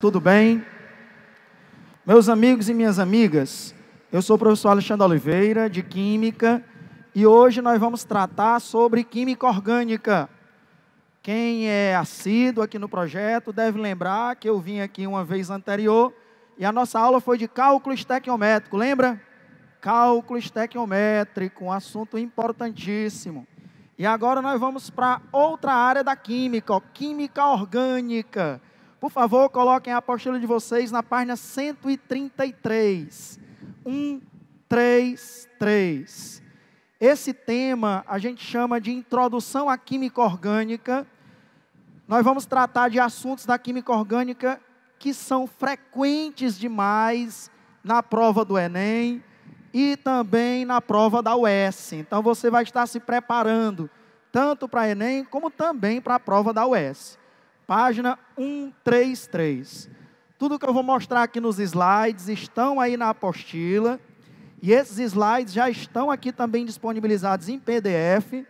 Tudo bem? Meus amigos e minhas amigas, eu sou o professor Alexandre Oliveira, de Química, e hoje nós vamos tratar sobre Química Orgânica. Quem é assíduo aqui no projeto deve lembrar que eu vim aqui uma vez anterior, e a nossa aula foi de cálculo estequiométrico, lembra? Cálculo estequiométrico, um assunto importantíssimo. E agora nós vamos para outra área da química, Química Orgânica. Por favor, coloquem a apostila de vocês na página 133. 133. Esse tema a gente chama de Introdução à Química Orgânica. Nós vamos tratar de assuntos da química orgânica que são frequentes demais na prova do Enem e também na prova da UES. Então você vai estar se preparando tanto para Enem como também para a prova da UES. Página 133. Tudo que eu vou mostrar aqui nos slides estão aí na apostila. E esses slides já estão aqui também disponibilizados em PDF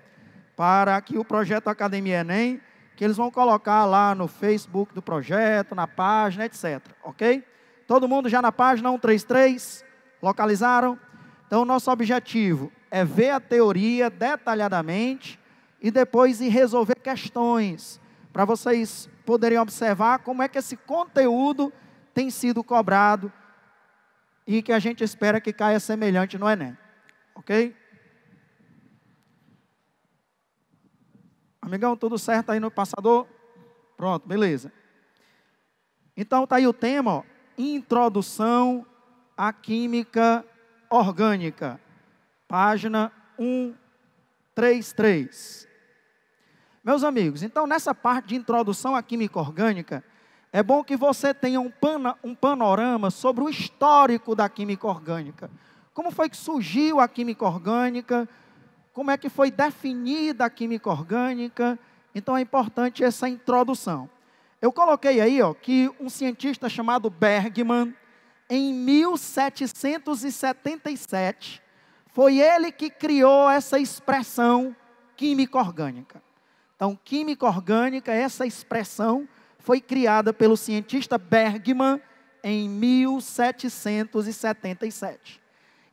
para que o projeto Academia Enem, que eles vão colocar lá no Facebook do projeto, na página, etc. Ok? Todo mundo já na página 133? Localizaram? Então, o nosso objetivo é ver a teoria detalhadamente e depois ir resolver questões, para vocês poderem observar como é que esse conteúdo tem sido cobrado e que a gente espera que caia semelhante no Enem. Ok? Amigão, tudo certo aí no passador? Pronto, beleza. Então está aí o tema, ó, Introdução à Química Orgânica. Página 133. Meus amigos, então nessa parte de introdução à química orgânica, é bom que você tenha um panorama sobre o histórico da química orgânica. Como foi que surgiu a química orgânica, como é que foi definida a química orgânica. Então é importante essa introdução. Eu coloquei aí que um cientista chamado Bergman, em 1777, foi ele que criou essa expressão química orgânica. Então, química orgânica, essa expressão foi criada pelo cientista Bergman em 1777.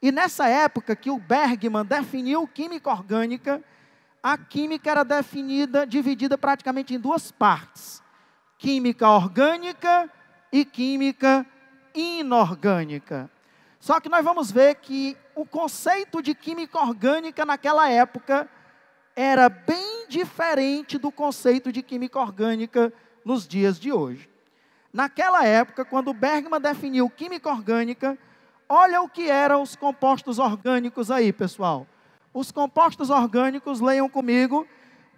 E nessa época que o Bergman definiu química orgânica, a química era dividida praticamente em duas partes: química orgânica e química inorgânica. Só que nós vamos ver que o conceito de química orgânica naquela época era bem diferente do conceito de química orgânica nos dias de hoje. Naquela época, quando Bergman definiu química orgânica, olha o que eram os compostos orgânicos aí, pessoal. Os compostos orgânicos, leiam comigo,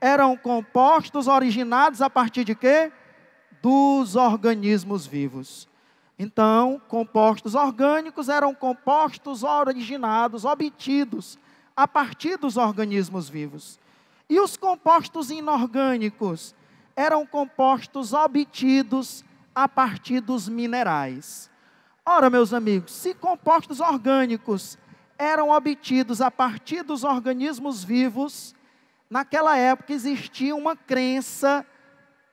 eram compostos originados a partir de quê? Dos organismos vivos. Então, compostos orgânicos eram compostos originados, obtidos a partir dos organismos vivos. E os compostos inorgânicos eram compostos obtidos a partir dos minerais. Ora, meus amigos, se compostos orgânicos eram obtidos a partir dos organismos vivos, naquela época existia uma crença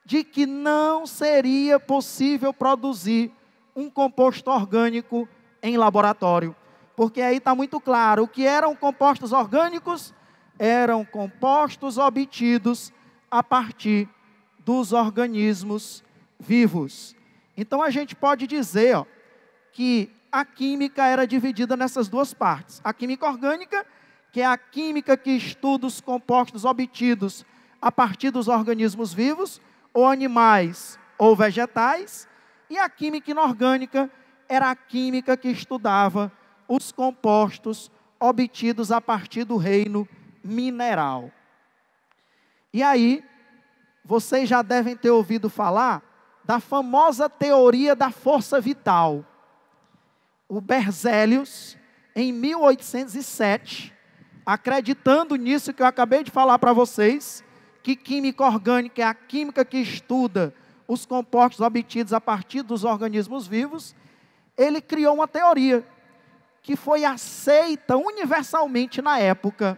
de que não seria possível produzir um composto orgânico em laboratório. Porque aí está muito claro, o que eram compostos orgânicos? Eram compostos obtidos a partir dos organismos vivos. Então a gente pode dizer que a química era dividida nessas duas partes. A química orgânica, que é a química que estuda os compostos obtidos a partir dos organismos vivos, ou animais ou vegetais. E a química inorgânica era a química que estudava os compostos obtidos a partir do reino mineral. E aí, vocês já devem ter ouvido falar da famosa teoria da força vital. O Berzelius, em 1807, acreditando nisso que eu acabei de falar para vocês, que química orgânica é a química que estuda os compostos obtidos a partir dos organismos vivos, ele criou uma teoria que foi aceita universalmente na época,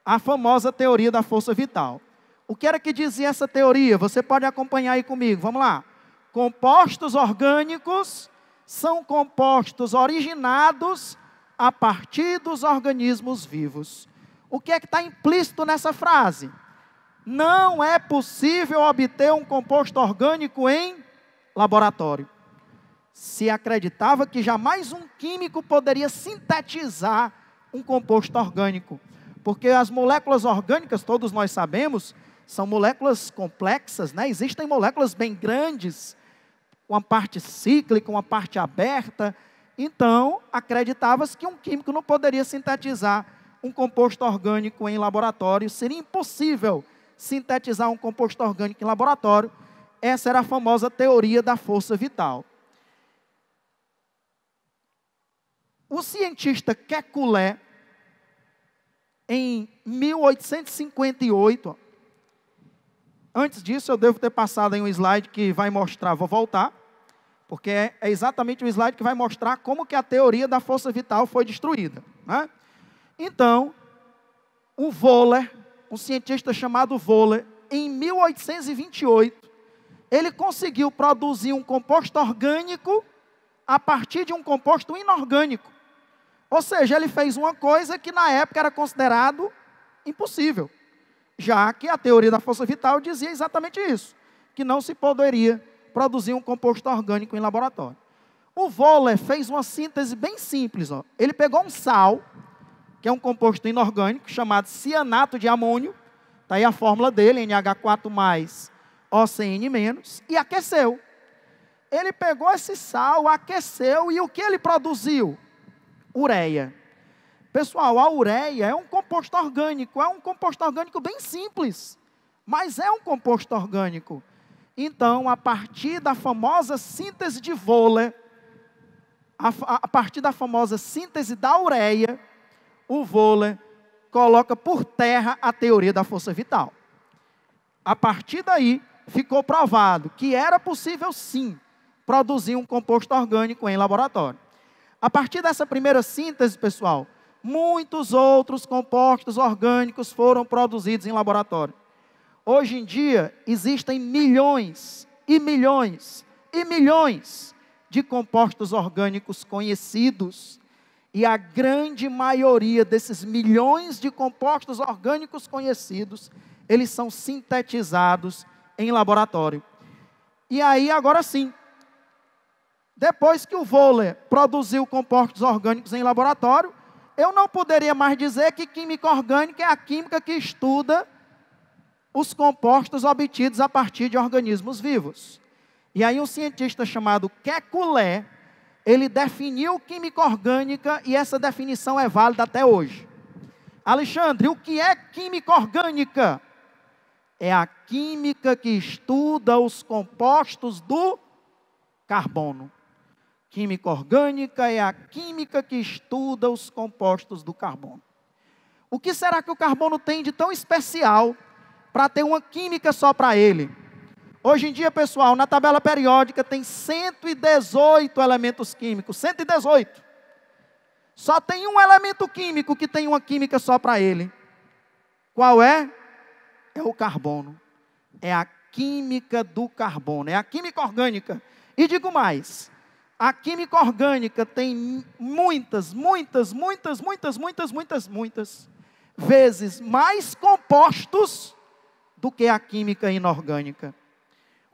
a famosa teoria da força vital. O que era que dizia essa teoria? Você pode acompanhar aí comigo, vamos lá. Compostos orgânicos são compostos originados a partir dos organismos vivos. O que é que está implícito nessa frase? Não é possível obter um composto orgânico em laboratório. Se acreditava que jamais um químico poderia sintetizar um composto orgânico. Porque as moléculas orgânicas, todos nós sabemos, são moléculas complexas, né? Existem moléculas bem grandes, uma parte cíclica, uma parte aberta. Então, acreditava-se que um químico não poderia sintetizar um composto orgânico em laboratório. Seria impossível sintetizar um composto orgânico em laboratório. Essa era a famosa teoria da força vital. O cientista Kekulé, em 1858, antes disso eu devo ter passado em um slide que vai mostrar, vou voltar, porque é exatamente o slide que vai mostrar como que a teoria da força vital foi destruída, né? Então, o Wöhler, um cientista chamado Wöhler, em 1828, ele conseguiu produzir um composto orgânico a partir de um composto inorgânico. Ou seja, ele fez uma coisa que na época era considerado impossível, já que a teoria da força vital dizia exatamente isso, que não se poderia produzir um composto orgânico em laboratório. O Wöhler fez uma síntese bem simples. Ele pegou um sal, que é um composto inorgânico, chamado cianato de amônio, está aí a fórmula dele, NH4+, OCN-, e aqueceu. Ele pegou esse sal, aqueceu, e o que ele produziu? Ureia. Pessoal, a ureia é um composto orgânico bem simples, mas é um composto orgânico. Então, a partir da famosa síntese de Wöhler, a partir da famosa síntese da ureia, o Wöhler coloca por terra a teoria da força vital. A partir daí, ficou provado que era possível sim produzir um composto orgânico em laboratório. A partir dessa primeira síntese, pessoal, muitos outros compostos orgânicos foram produzidos em laboratório. Hoje em dia, existem milhões e milhões e milhões de compostos orgânicos conhecidos. E a grande maioria desses milhões de compostos orgânicos conhecidos, eles são sintetizados em laboratório. E aí, agora sim, depois que o Wöhler produziu compostos orgânicos em laboratório, eu não poderia mais dizer que química orgânica é a química que estuda os compostos obtidos a partir de organismos vivos. E aí um cientista chamado Kekulé, ele definiu química orgânica e essa definição é válida até hoje. Alexandre, o que é química orgânica? É a química que estuda os compostos do carbono. Química orgânica é a química que estuda os compostos do carbono. O que será que o carbono tem de tão especial para ter uma química só para ele? Hoje em dia, pessoal, na tabela periódica tem 118 elementos químicos, 118. Só tem um elemento químico que tem uma química só para ele. Qual é? É o carbono. É a química do carbono, é a química orgânica. E digo mais, a química orgânica tem muitas vezes mais compostos do que a química inorgânica.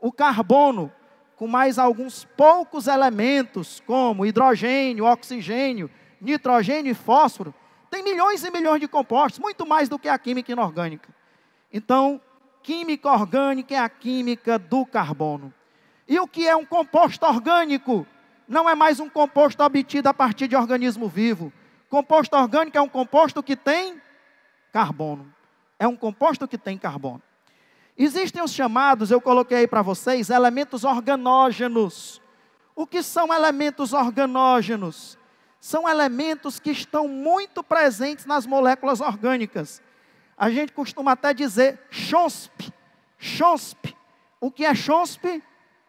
O carbono, com mais alguns poucos elementos, como hidrogênio, oxigênio, nitrogênio e fósforo, tem milhões e milhões de compostos, muito mais do que a química inorgânica. Então, química orgânica é a química do carbono. E o que é um composto orgânico? Não é mais um composto obtido a partir de organismo vivo. Composto orgânico é um composto que tem carbono. É um composto que tem carbono. Existem os chamados, eu coloquei aí para vocês, elementos organógenos. O que são elementos organógenos? São elementos que estão muito presentes nas moléculas orgânicas. A gente costuma até dizer CHONSP. CHONSP. O que é CHONSP?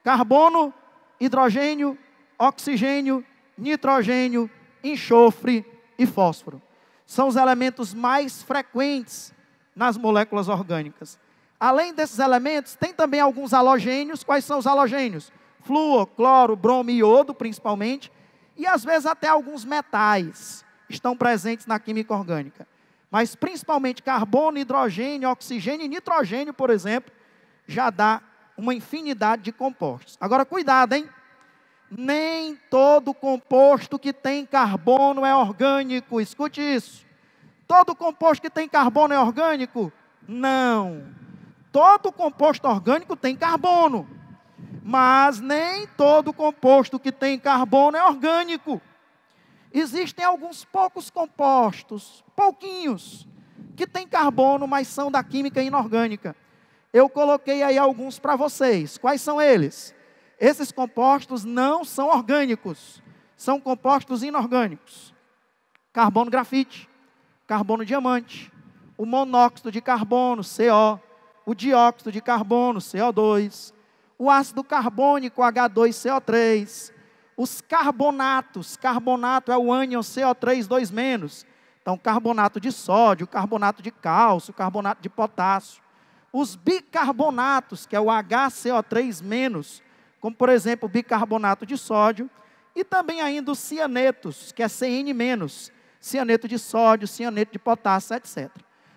Carbono, hidrogênio, oxigênio, nitrogênio, enxofre e fósforo. São os elementos mais frequentes nas moléculas orgânicas. Além desses elementos, tem também alguns halogênios. Quais são os halogênios? flúor, cloro, bromo e iodo, principalmente, e às vezes até alguns metais estão presentes na química orgânica. Mas principalmente carbono, hidrogênio, oxigênio e nitrogênio, por exemplo, já dá uma infinidade de compostos. Agora, cuidado, hein? Nem todo composto que tem carbono é orgânico. Escute isso. Todo composto que tem carbono é orgânico? Não. Todo composto orgânico tem carbono. Mas nem todo composto que tem carbono é orgânico. Existem alguns poucos compostos, pouquinhos, que têm carbono, mas são da química inorgânica. Eu coloquei aí alguns para vocês. Quais são eles? Esses compostos não são orgânicos, são compostos inorgânicos. Carbono grafite, carbono diamante, o monóxido de carbono, CO, o dióxido de carbono, CO2, o ácido carbônico, H2CO3, os carbonatos, carbonato é o ânion CO3 2-. Então, carbonato de sódio, carbonato de cálcio, carbonato de potássio. Os bicarbonatos, que é o HCO3-, como por exemplo o bicarbonato de sódio, e também ainda os cianetos, que é CN-, cianeto de sódio, cianeto de potássio, etc.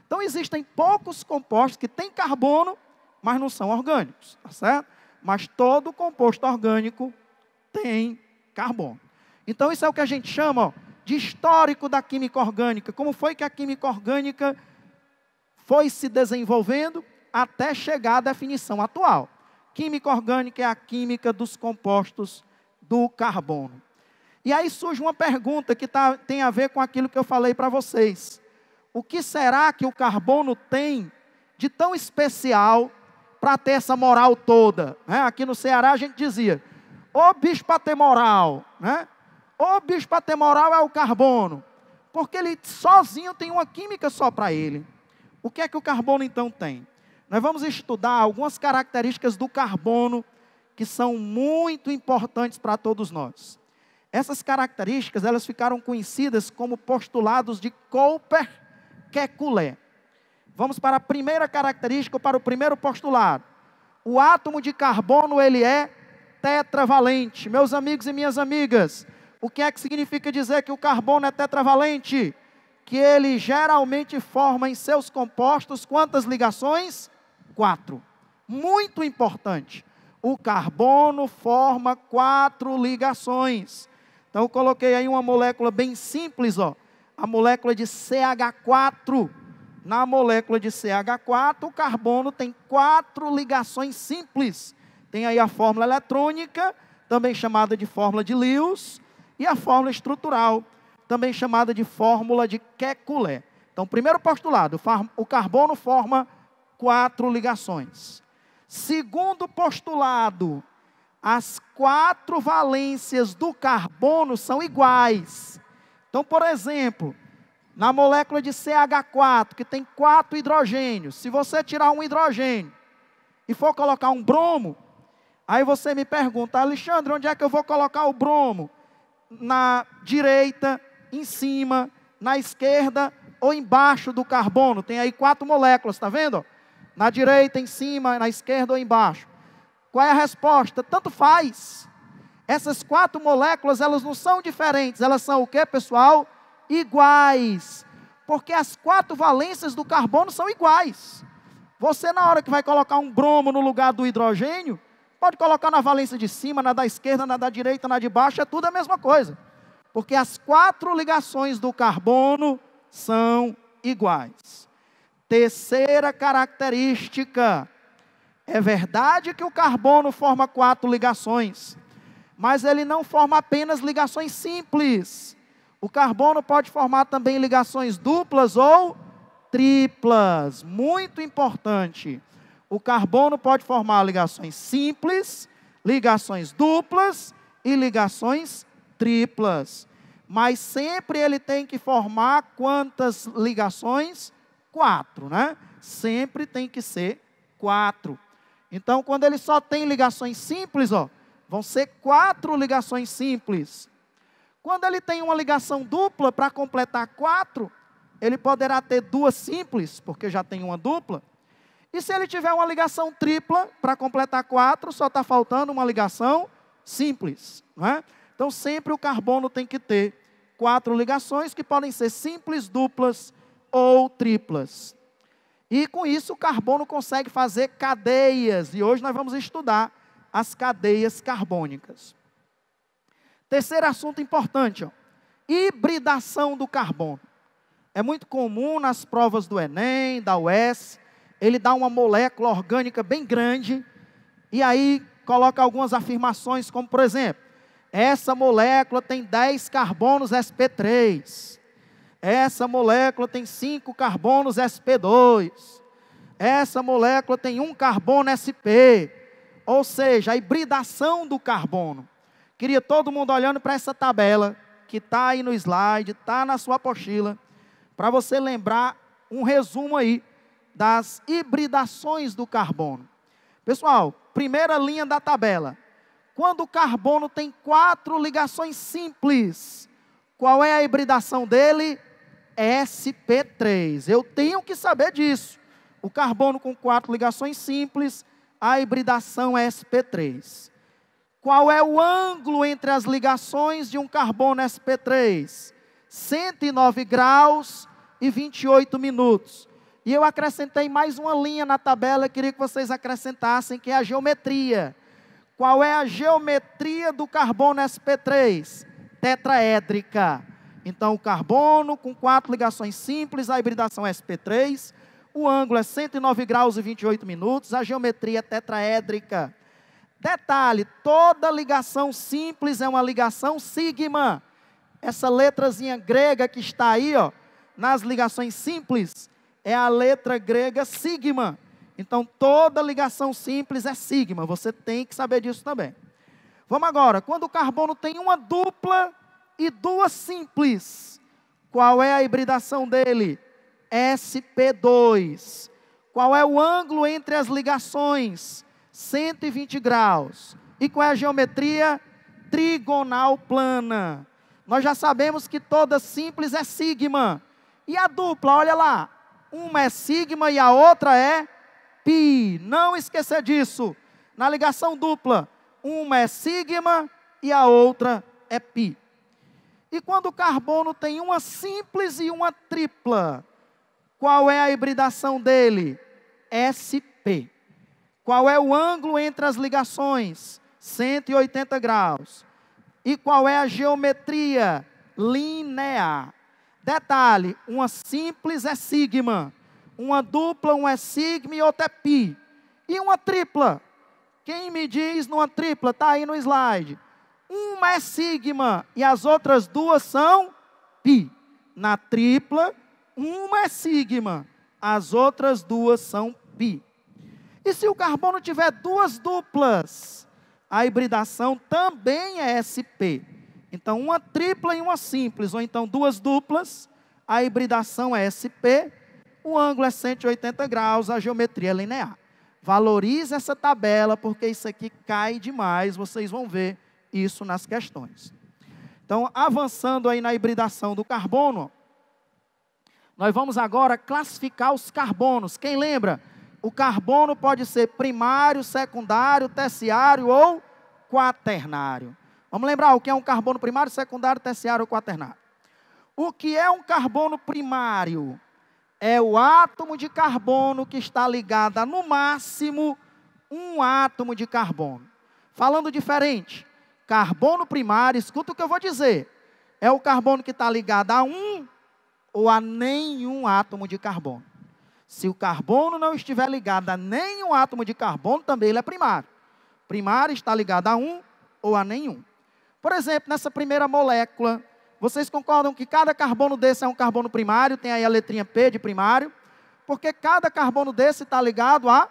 Então existem poucos compostos que têm carbono, mas não são orgânicos, tá certo? Mas todo composto orgânico tem carbono. Então isso é o que a gente chama de histórico da química orgânica. Como foi que a química orgânica foi se desenvolvendo até chegar à definição atual. Química orgânica é a química dos compostos do carbono. E aí surge uma pergunta que tem a ver com aquilo que eu falei para vocês. O que será que o carbono tem de tão especial para ter essa moral toda? Aqui no Ceará a gente dizia, ô bicho para ter moral, ô bicho para ter moral é o carbono, porque ele sozinho tem uma química só para ele. O que é que o carbono então tem? Nós vamos estudar algumas características do carbono que são muito importantes para todos nós. Essas características, elas ficaram conhecidas como postulados de Cooper-Kekulé. Vamos para a primeira característica, para o primeiro postulado. O átomo de carbono, ele é tetravalente. Meus amigos e minhas amigas, o que é que significa dizer que o carbono é tetravalente? Que ele geralmente forma em seus compostos quantas ligações? 4. Muito importante. O carbono forma 4 ligações. Então eu coloquei aí uma molécula bem simples, ó. A molécula de CH4. Na molécula de CH4, o carbono tem 4 ligações simples. Tem aí a fórmula eletrônica, também chamada de fórmula de Lewis, e a fórmula estrutural, também chamada de fórmula de Kekulé. Então, primeiro postulado, o carbono forma 4 ligações. Segundo postulado, as 4 valências do carbono são iguais. Então, por exemplo, na molécula de CH4, que tem 4 hidrogênios, se você tirar um hidrogênio e for colocar um bromo, aí você me pergunta, Alexandre, onde é que eu vou colocar o bromo? Na direita, em cima, na esquerda ou embaixo do carbono? Tem aí 4 moléculas, está vendo? Na direita, em cima, na esquerda ou embaixo. Qual é a resposta? Tanto faz. Essas 4 moléculas, elas não são diferentes. Elas são o quê, pessoal? Iguais. Porque as 4 valências do carbono são iguais. Você, na hora que vai colocar um bromo no lugar do hidrogênio, pode colocar na valência de cima, na da esquerda, na da direita, na de baixo, é tudo a mesma coisa. Porque as 4 ligações do carbono são iguais. Terceira característica. É verdade que o carbono forma 4 ligações, mas ele não forma apenas ligações simples. O carbono pode formar também ligações duplas ou triplas. Muito importante. O carbono pode formar ligações simples, ligações duplas e ligações triplas. Mas sempre ele tem que formar quantas ligações? 4, né? Sempre tem que ser 4. Então, quando ele só tem ligações simples, ó, vão ser 4 ligações simples. Quando ele tem uma ligação dupla, para completar 4, ele poderá ter 2 simples, porque já tem uma dupla. E se ele tiver uma ligação tripla, para completar 4, só está faltando uma ligação simples, não é? Então, sempre o carbono tem que ter 4 ligações, que podem ser simples, duplas ou triplas. E com isso, o carbono consegue fazer cadeias, e hoje nós vamos estudar as cadeias carbônicas. Terceiro assunto importante, ó, hibridação do carbono. É muito comum nas provas do Enem, da UES, ele dá uma molécula orgânica bem grande, e aí coloca algumas afirmações, como por exemplo, essa molécula tem 10 carbonos sp3, essa molécula tem 5 carbonos sp2, essa molécula tem 1 carbono sp, ou seja, a hibridação do carbono. Queria todo mundo olhando para essa tabela, que está aí no slide, está na sua apostila, para você lembrar um resumo aí das hibridações do carbono. Pessoal, primeira linha da tabela. Quando o carbono tem 4 ligações simples, qual é a hibridação dele? sp3. Eu tenho que saber disso. O carbono com 4 ligações simples, a hibridação é sp3. Qual é o ângulo entre as ligações de um carbono sp3? 109 graus e 28 minutos. E eu acrescentei mais uma linha na tabela, queria que vocês acrescentassem, que é a geometria. Qual é a geometria do carbono sp3? Tetraédrica. Então, o carbono com 4 ligações simples, a hibridação é sp3, o ângulo é 109 graus e 28 minutos, a geometria é tetraédrica. Detalhe, toda ligação simples é uma ligação sigma. Essa letrazinha grega que está aí, ó, nas ligações simples, é a letra grega sigma. Então, toda ligação simples é sigma. Você tem que saber disso também. Vamos agora. Quando o carbono tem uma dupla e 2 simples, qual é a hibridação dele? sp2. Qual é o ângulo entre as ligações? 120 graus. E qual é a geometria? Trigonal plana. Nós já sabemos que toda simples é sigma. E a dupla, olha lá. Uma é sigma e a outra é π. Não esqueça disso. Na ligação dupla, uma é sigma e a outra é π. E quando o carbono tem uma simples e uma tripla, qual é a hibridação dele? sp. Qual é o ângulo entre as ligações? 180 graus. E qual é a geometria? Linear. Detalhe, uma simples é sigma, uma dupla, um é sigma e outra é π. E uma tripla? Quem me diz numa tripla? Está aí no slide. Uma é sigma e as outras 2 são π. Na tripla, uma é sigma, as outras 2 são π. E se o carbono tiver 2 duplas, a hibridação também é sp. Então, uma tripla e uma simples, ou então 2 duplas, a hibridação é sp, o ângulo é 180 graus, a geometria é linear. Valorize essa tabela, porque isso aqui cai demais, vocês vão ver isso nas questões. Então, avançando aí na hibridação do carbono, nós vamos agora classificar os carbonos. Quem lembra? O carbono pode ser primário, secundário, terciário ou quaternário. Vamos lembrar o que é um carbono primário, secundário, terciário ou quaternário. O que é um carbono primário? É o átomo de carbono que está ligado a, no máximo, um átomo de carbono. Falando diferente, carbono primário, escuta o que eu vou dizer, é o carbono que está ligado a um ou a nenhum átomo de carbono. Se o carbono não estiver ligado a nenhum átomo de carbono, também ele é primário. Primário está ligado a um ou a nenhum. Por exemplo, nessa primeira molécula, vocês concordam que cada carbono desse é um carbono primário, tem aí a letrinha P de primário, porque cada carbono desse está ligado a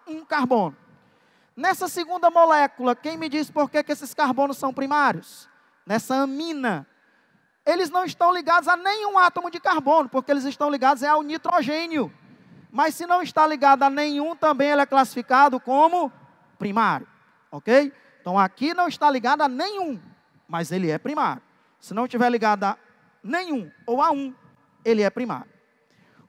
um carbono. Nessa segunda molécula, quem me diz por que esses carbonos são primários? Nessa amina, eles não estão ligados a nenhum átomo de carbono, porque eles estão ligados ao nitrogênio. Mas se não está ligado a nenhum, também ele é classificado como primário, ok? Então aqui não está ligado a nenhum, mas ele é primário. Se não estiver ligado a nenhum ou a um, ele é primário.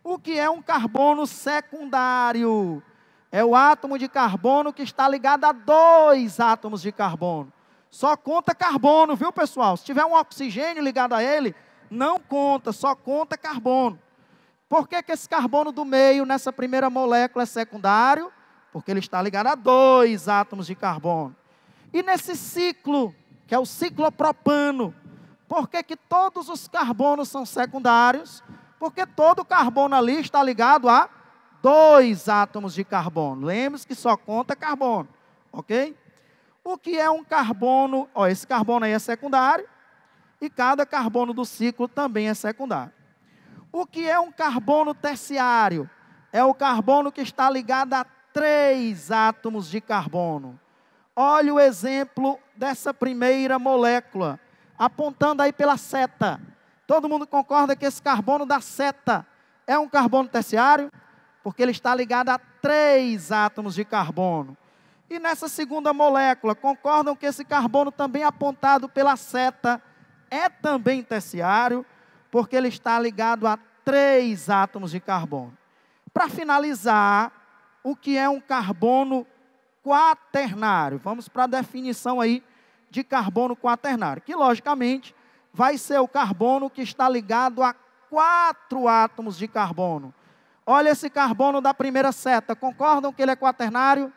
O que é um carbono secundário? É o átomo de carbono que está ligado a 2 átomos de carbono. Só conta carbono, viu, pessoal? Se tiver um oxigênio ligado a ele, não conta, só conta carbono. Por que esse carbono do meio, nessa primeira molécula, é secundário? Porque ele está ligado a 2 átomos de carbono. E nesse ciclo, que é o ciclopropano, por que todos os carbonos são secundários? Porque todo carbono ali está ligado a 2 átomos de carbono. Lembre-se que só conta carbono, ok? O que é um carbono? Ó, esse carbono aí é secundário, e cada carbono do ciclo também é secundário. O que é um carbono terciário? É o carbono que está ligado a 3 átomos de carbono. Olha o exemplo dessa primeira molécula, apontando aí pela seta. Todo mundo concorda que esse carbono da seta é um carbono terciário? Porque ele está ligado a 3 átomos de carbono. E nessa segunda molécula, concordam que esse carbono também apontado pela seta é também terciário? Porque ele está ligado a 3 átomos de carbono. Para finalizar, o que é um carbono quaternário? Vamos para a definição aí de carbono quaternário, que logicamente vai ser o carbono que está ligado a 4 átomos de carbono. Olha esse carbono da primeira seta, concordam que ele é quaternário?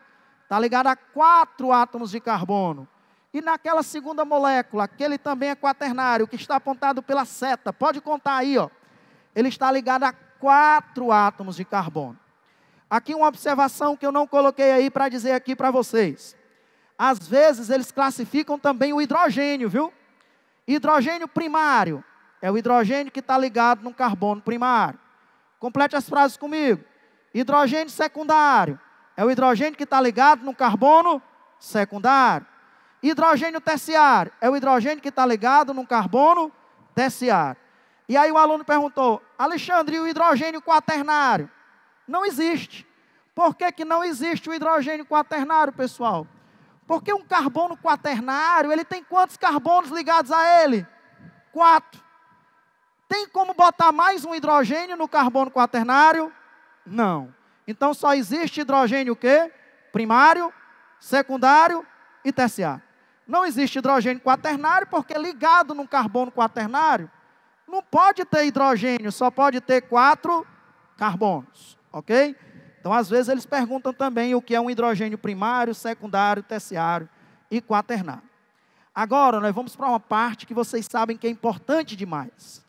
Está ligado a 4 átomos de carbono. E naquela segunda molécula, que ele também é quaternário, que está apontado pela seta, pode contar aí, ó. Ele está ligado a 4 átomos de carbono. Aqui uma observação que eu não coloquei aí para dizer aqui para vocês. Às vezes eles classificam também o hidrogênio, viu? Hidrogênio primário é o hidrogênio que está ligado no carbono primário. Complete as frases comigo. Hidrogênio secundário é o hidrogênio que está ligado no carbono secundário. Hidrogênio terciário é o hidrogênio que está ligado no carbono terciário. E aí o aluno perguntou: Alexandre, e o hidrogênio quaternário? Não existe. Por que não existe o hidrogênio quaternário, pessoal? Porque um carbono quaternário, ele tem quantos carbonos ligados a ele? 4. Tem como botar mais um hidrogênio no carbono quaternário? Não. Então só existe hidrogênio o quê? Primário, secundário e terciário. Não existe hidrogênio quaternário porque ligado no carbono quaternário, não pode ter hidrogênio, só pode ter 4 carbonos, ok? Então, às vezes, eles perguntam também o que é um hidrogênio primário, secundário, terciário e quaternário. Agora, nós vamos para uma parte que vocês sabem que é importante demais.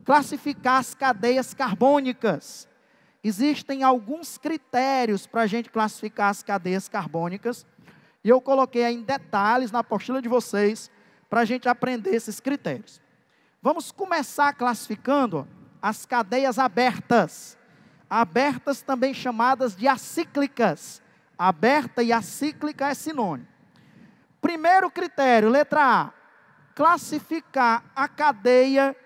Classificar as cadeias carbônicas. Existem alguns critérios para a gente classificar as cadeias carbônicas, e eu coloquei aí em detalhes na apostila de vocês, para a gente aprender esses critérios. Vamos começar classificando as cadeias abertas. Abertas também chamadas de acíclicas. Aberta e acíclica é sinônimo. Primeiro critério, letra A. Classificar a cadeia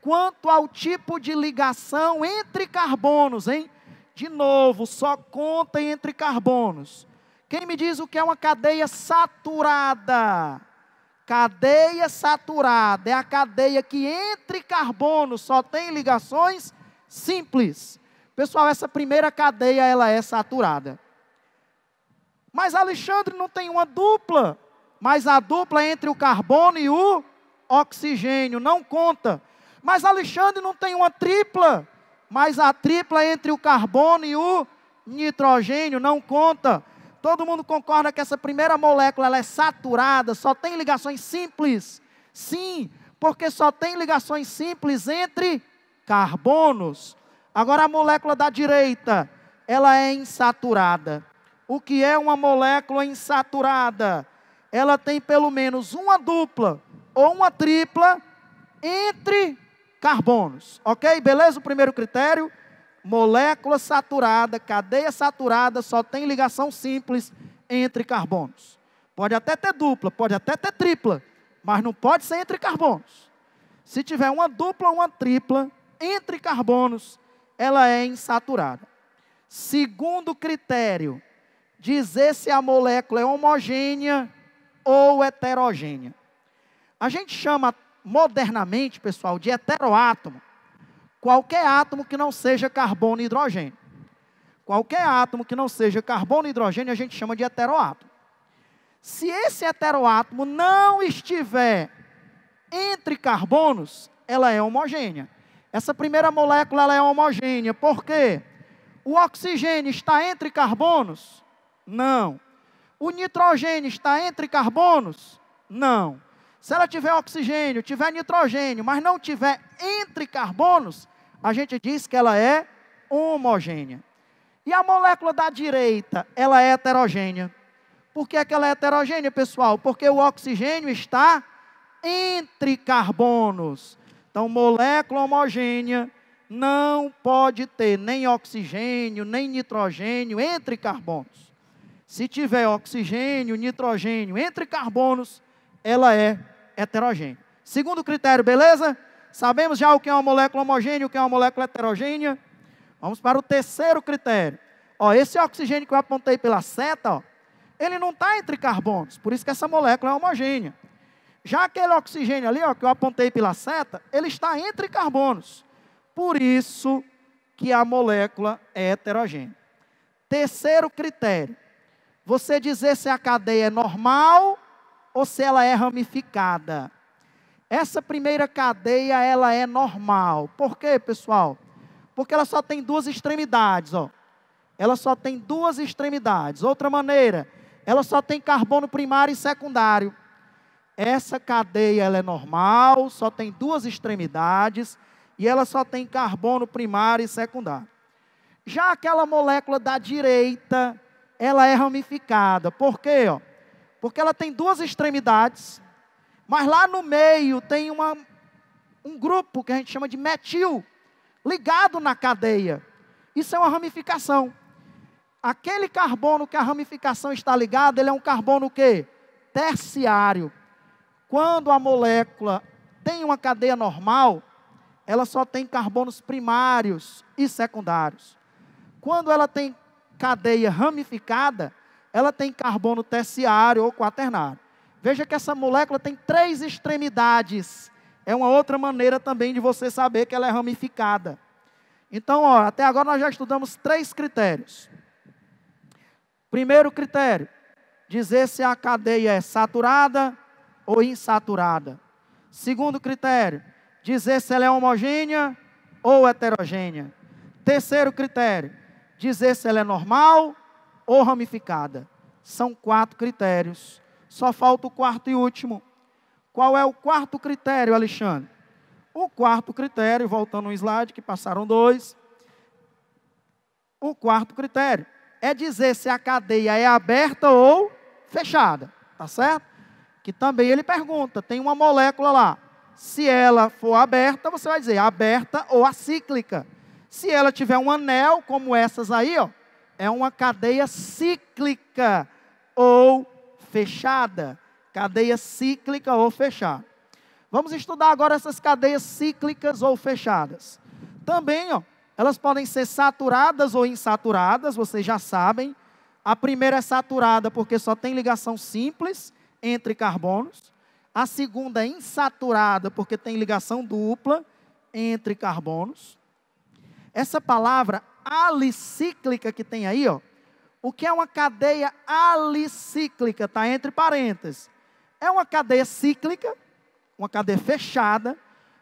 quanto ao tipo de ligação entre carbonos, hein? De novo, só conta entre carbonos. Quem me diz o que é uma cadeia saturada? Cadeia saturada é a cadeia que entre carbonos só tem ligações simples. Pessoal, essa primeira cadeia, ela é saturada. Mas Alexandre, não tem uma dupla. Mas a dupla é entre o carbono e o oxigênio, não conta. Mas Alexandre, não tem uma tripla. Mas a tripla é entre o carbono e o nitrogênio, não conta. Todo mundo concorda que essa primeira molécula ela é saturada, só tem ligações simples? Sim, porque só tem ligações simples entre carbonos. Agora a molécula da direita, ela é insaturada. O que é uma molécula insaturada? Ela tem pelo menos uma dupla ou uma tripla entre carbonos. Ok? Beleza? O primeiro critério. Molécula saturada, cadeia saturada, só tem ligação simples entre carbonos. Pode até ter dupla, pode até ter tripla, mas não pode ser entre carbonos. Se tiver uma dupla ou uma tripla entre carbonos, ela é insaturada. Segundo critério, dizer se a molécula é homogênea ou heterogênea. A gente chama modernamente, pessoal, de heteroátomo qualquer átomo que não seja carbono e hidrogênio. Qualquer átomo que não seja carbono e hidrogênio a gente chama de heteroátomo. Se esse heteroátomo não estiver entre carbonos, ela é homogênea. Essa primeira molécula ela é homogênea. Por quê? O oxigênio está entre carbonos? Não. O nitrogênio está entre carbonos? Não. Se ela tiver oxigênio, tiver nitrogênio, mas não tiver entre carbonos, a gente diz que ela é homogênea. E a molécula da direita, ela é heterogênea. Por que é que ela é heterogênea, pessoal? Porque o oxigênio está entre carbonos. Então, molécula homogênea não pode ter nem oxigênio, nem nitrogênio entre carbonos. Se tiver oxigênio, nitrogênio entre carbonos, ela é heterogênea. Segundo critério, beleza? Sabemos já o que é uma molécula homogênea e o que é uma molécula heterogênea. Vamos para o terceiro critério. Ó, esse oxigênio que eu apontei pela seta, ó, ele não está entre carbonos, por isso que essa molécula é homogênea. Já aquele oxigênio ali, ó, que eu apontei pela seta, ele está entre carbonos. Por isso que a molécula é heterogênea. Terceiro critério. Você dizer se a cadeia é normal ou se ela é ramificada. Essa primeira cadeia, ela é normal. Por quê, pessoal? Porque ela só tem duas extremidades, ó. Ela só tem duas extremidades. Outra maneira, ela só tem carbono primário e secundário. Essa cadeia ela é normal, só tem duas extremidades e ela só tem carbono primário e secundário. Já aquela molécula da direita, ela é ramificada. Por quê? Porque ela tem duas extremidades, mas lá no meio tem um grupo que a gente chama de metil, ligado na cadeia. Isso é uma ramificação. Aquele carbono que a ramificação está ligada, ele é um carbono o quê? Terciário. Quando a molécula tem uma cadeia normal, ela só tem carbonos primários e secundários. Quando ela tem cadeia ramificada, ela tem carbono terciário ou quaternário. Veja que essa molécula tem 3 extremidades. É uma outra maneira também de você saber que ela é ramificada. Então, ó, até agora nós já estudamos 3 critérios. Primeiro critério, dizer se a cadeia é saturada ou insaturada. Segundo critério, dizer se ela é homogênea ou heterogênea. Terceiro critério, dizer se ela é normal ou ramificada. São 4 critérios. Só falta o quarto e último. Qual é o quarto critério, Alexandre? O quarto critério, voltando um slide, que passaram 2. O quarto critério é dizer se a cadeia é aberta ou fechada. Tá certo? Que também ele pergunta, tem uma molécula lá. Se ela for aberta, você vai dizer aberta ou acíclica. Se ela tiver um anel, como essas aí, ó, é uma cadeia cíclica ou fechada. Cadeia cíclica ou fechada. Vamos estudar agora essas cadeias cíclicas ou fechadas. Também, ó, elas podem ser saturadas ou insaturadas, vocês já sabem. A primeira é saturada porque só tem ligação simples entre carbonos. A segunda é insaturada porque tem ligação dupla entre carbonos. Essa palavra alicíclica que tem aí, ó, o que é uma cadeia alicíclica? Está entre parênteses. É uma cadeia cíclica, uma cadeia fechada,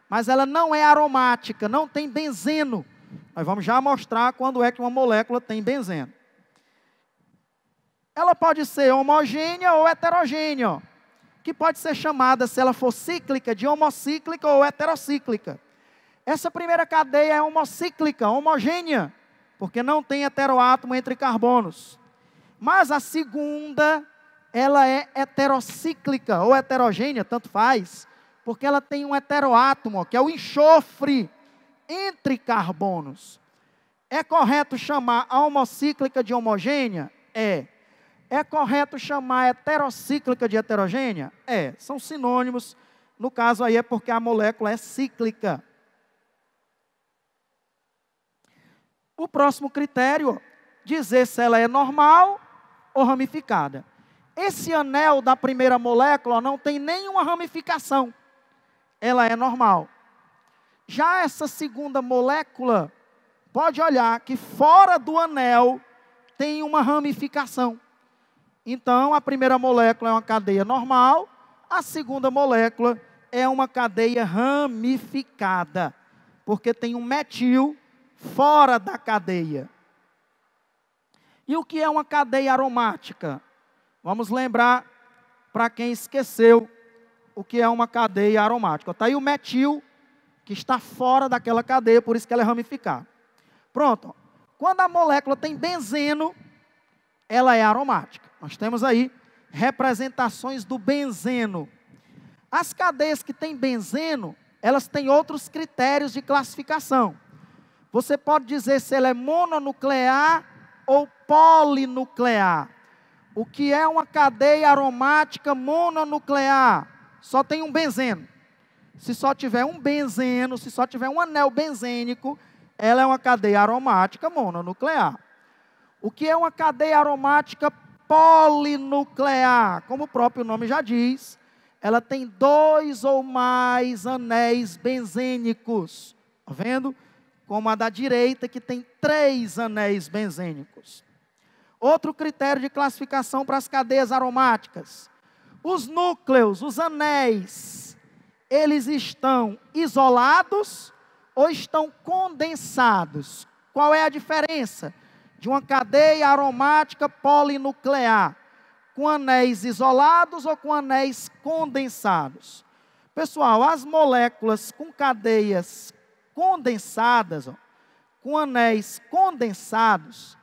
mas ela não é aromática, não tem benzeno. Nós vamos já mostrar quando é que uma molécula tem benzeno. Ela pode ser homogênea ou heterogênea, ó, que pode ser chamada, se ela for cíclica, de homocíclica ou heterocíclica. Essa primeira cadeia é homocíclica, homogênea, porque não tem heteroátomo entre carbonos. Mas a segunda, ela é heterocíclica ou heterogênea, tanto faz, porque ela tem um heteroátomo, que é o enxofre entre carbonos. É correto chamar a homocíclica de homogênea? É. É correto chamar a heterocíclica de heterogênea? É. São sinônimos. No caso aí é porque a molécula é cíclica. O próximo critério, dizer se ela é normal ou ramificada. Esse anel da primeira molécula não tem nenhuma ramificação. Ela é normal. Já essa segunda molécula, pode olhar que fora do anel tem uma ramificação. Então, a primeira molécula é uma cadeia normal, a segunda molécula é uma cadeia ramificada, porque tem um metil fora da cadeia. E o que é uma cadeia aromática? Vamos lembrar, para quem esqueceu, o que é uma cadeia aromática. Está aí o metil, que está fora daquela cadeia, por isso que ela é ramificada. Pronto. Quando a molécula tem benzeno, ela é aromática. Nós temos aí representações do benzeno. As cadeias que têm benzeno, elas têm outros critérios de classificação. Você pode dizer se ela é mononuclear ou polinuclear. O que é uma cadeia aromática mononuclear? Só tem um benzeno. Se só tiver um benzeno, se só tiver um anel benzênico, ela é uma cadeia aromática mononuclear. O que é uma cadeia aromática polinuclear? Como o próprio nome já diz, ela tem 2 ou mais anéis benzênicos. Está vendo? Como a da direita, que tem 3 anéis benzênicos. Outro critério de classificação para as cadeias aromáticas. Os núcleos, os anéis, eles estão isolados ou estão condensados? Qual é a diferença de uma cadeia aromática polinuclear? Com anéis isolados ou com anéis condensados? Pessoal, as moléculas com cadeias condensadas, com anéis condensados,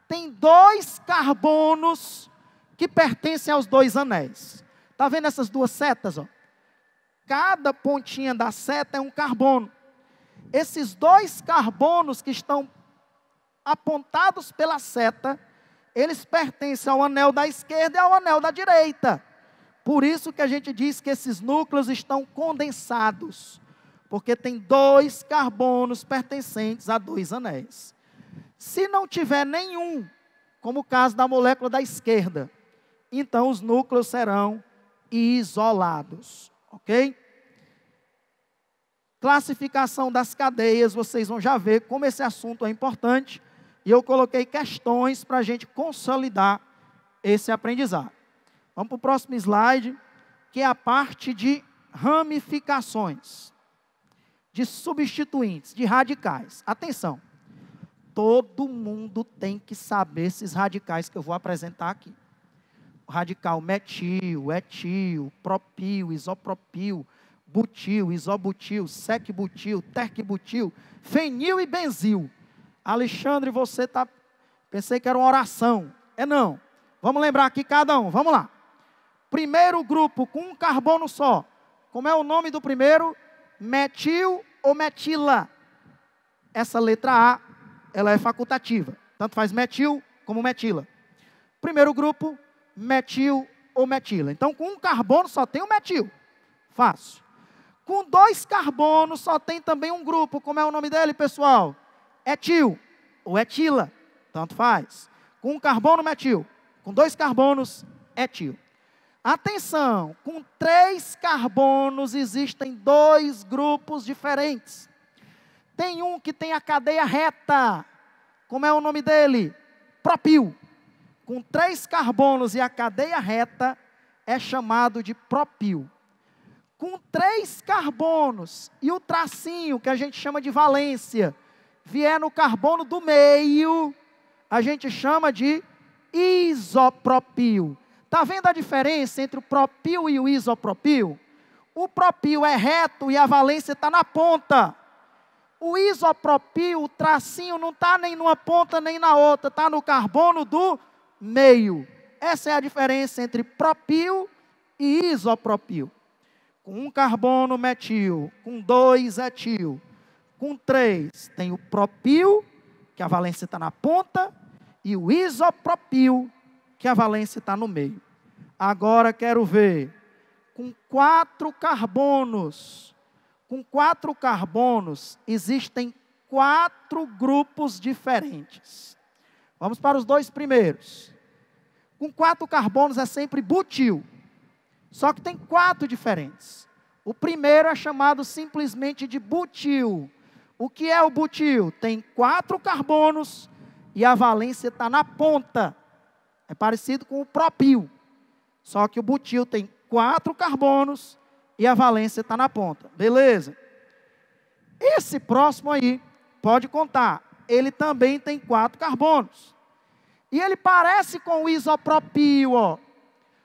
tem 2 carbonos que pertencem aos 2 anéis. Está vendo essas 2 setas? Cada pontinha da seta é um carbono. Esses 2 carbonos que estão apontados pela seta, eles pertencem ao anel da esquerda e ao anel da direita. Por isso que a gente diz que esses núcleos estão condensados, porque tem 2 carbonos pertencentes a 2 anéis. Se não tiver nenhum, como o caso da molécula da esquerda, então os núcleos serão isolados, ok? Classificação das cadeias, vocês vão já ver como esse assunto é importante, e eu coloquei questões para a gente consolidar esse aprendizado. Vamos para o próximo slide, que é a parte de ramificações, de substituintes, de radicais. Atenção, todo mundo tem que saber esses radicais que eu vou apresentar aqui. O radical metil, etil, propil, isopropil, butil, isobutil, secbutil, tercbutil, fenil e benzil. Alexandre, você está... Pensei que era uma oração. É não. Vamos lembrar aqui cada um. Vamos lá. Primeiro grupo com um carbono só. Como é o nome do primeiro? Metil ou metila. Essa letra A, ela é facultativa. Tanto faz metil como metila. Primeiro grupo, metil ou metila. Então, com um carbono só tem o metil. Fácil. Com 2 carbonos só tem também um grupo. Como é o nome dele, pessoal? Etil ou etila. Tanto faz. Com um carbono, metil. Com 2 carbonos, etil. Atenção, com 3 carbonos existem 2 grupos diferentes. Tem um que tem a cadeia reta. Como é o nome dele? Propil. Com 3 carbonos e a cadeia reta é chamado de propil. Com 3 carbonos e o tracinho, que a gente chama de valência, vier no carbono do meio, a gente chama de isopropil. Está vendo a diferença entre o propil e o isopropil? O propil é reto e a valência está na ponta. O isopropil, o tracinho, não está nem numa ponta nem na outra, está no carbono do meio. Essa é a diferença entre propil e isopropil. Com um carbono metil, com 2 etil, com 3 tem o propil, que a valência está na ponta, e o isopropil, que a valência está no meio. Agora quero ver, com 4 carbonos. Com 4 carbonos, existem 4 grupos diferentes. Vamos para os 2 primeiros. Com 4 carbonos é sempre butil. Só que tem 4 diferentes. O primeiro é chamado simplesmente de butil. O que é o butil? Tem 4 carbonos e a valência está na ponta. É parecido com o propil. Só que o butil tem 4 carbonos e a valência está na ponta. Beleza? Esse próximo aí, pode contar, ele também tem 4 carbonos. E ele parece com o isopropil, ó.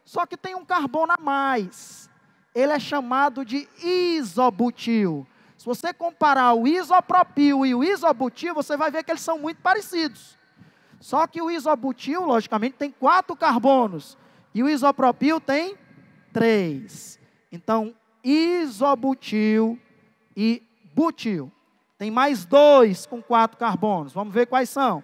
Só que tem um carbono a mais. Ele é chamado de isobutil. Se você comparar o isopropil e o isobutil, você vai ver que eles são muito parecidos. Só que o isobutil, logicamente, tem 4 carbonos. E o isopropil tem 3. Então, isobutil e butil. Tem mais 2 com 4 carbonos. Vamos ver quais são.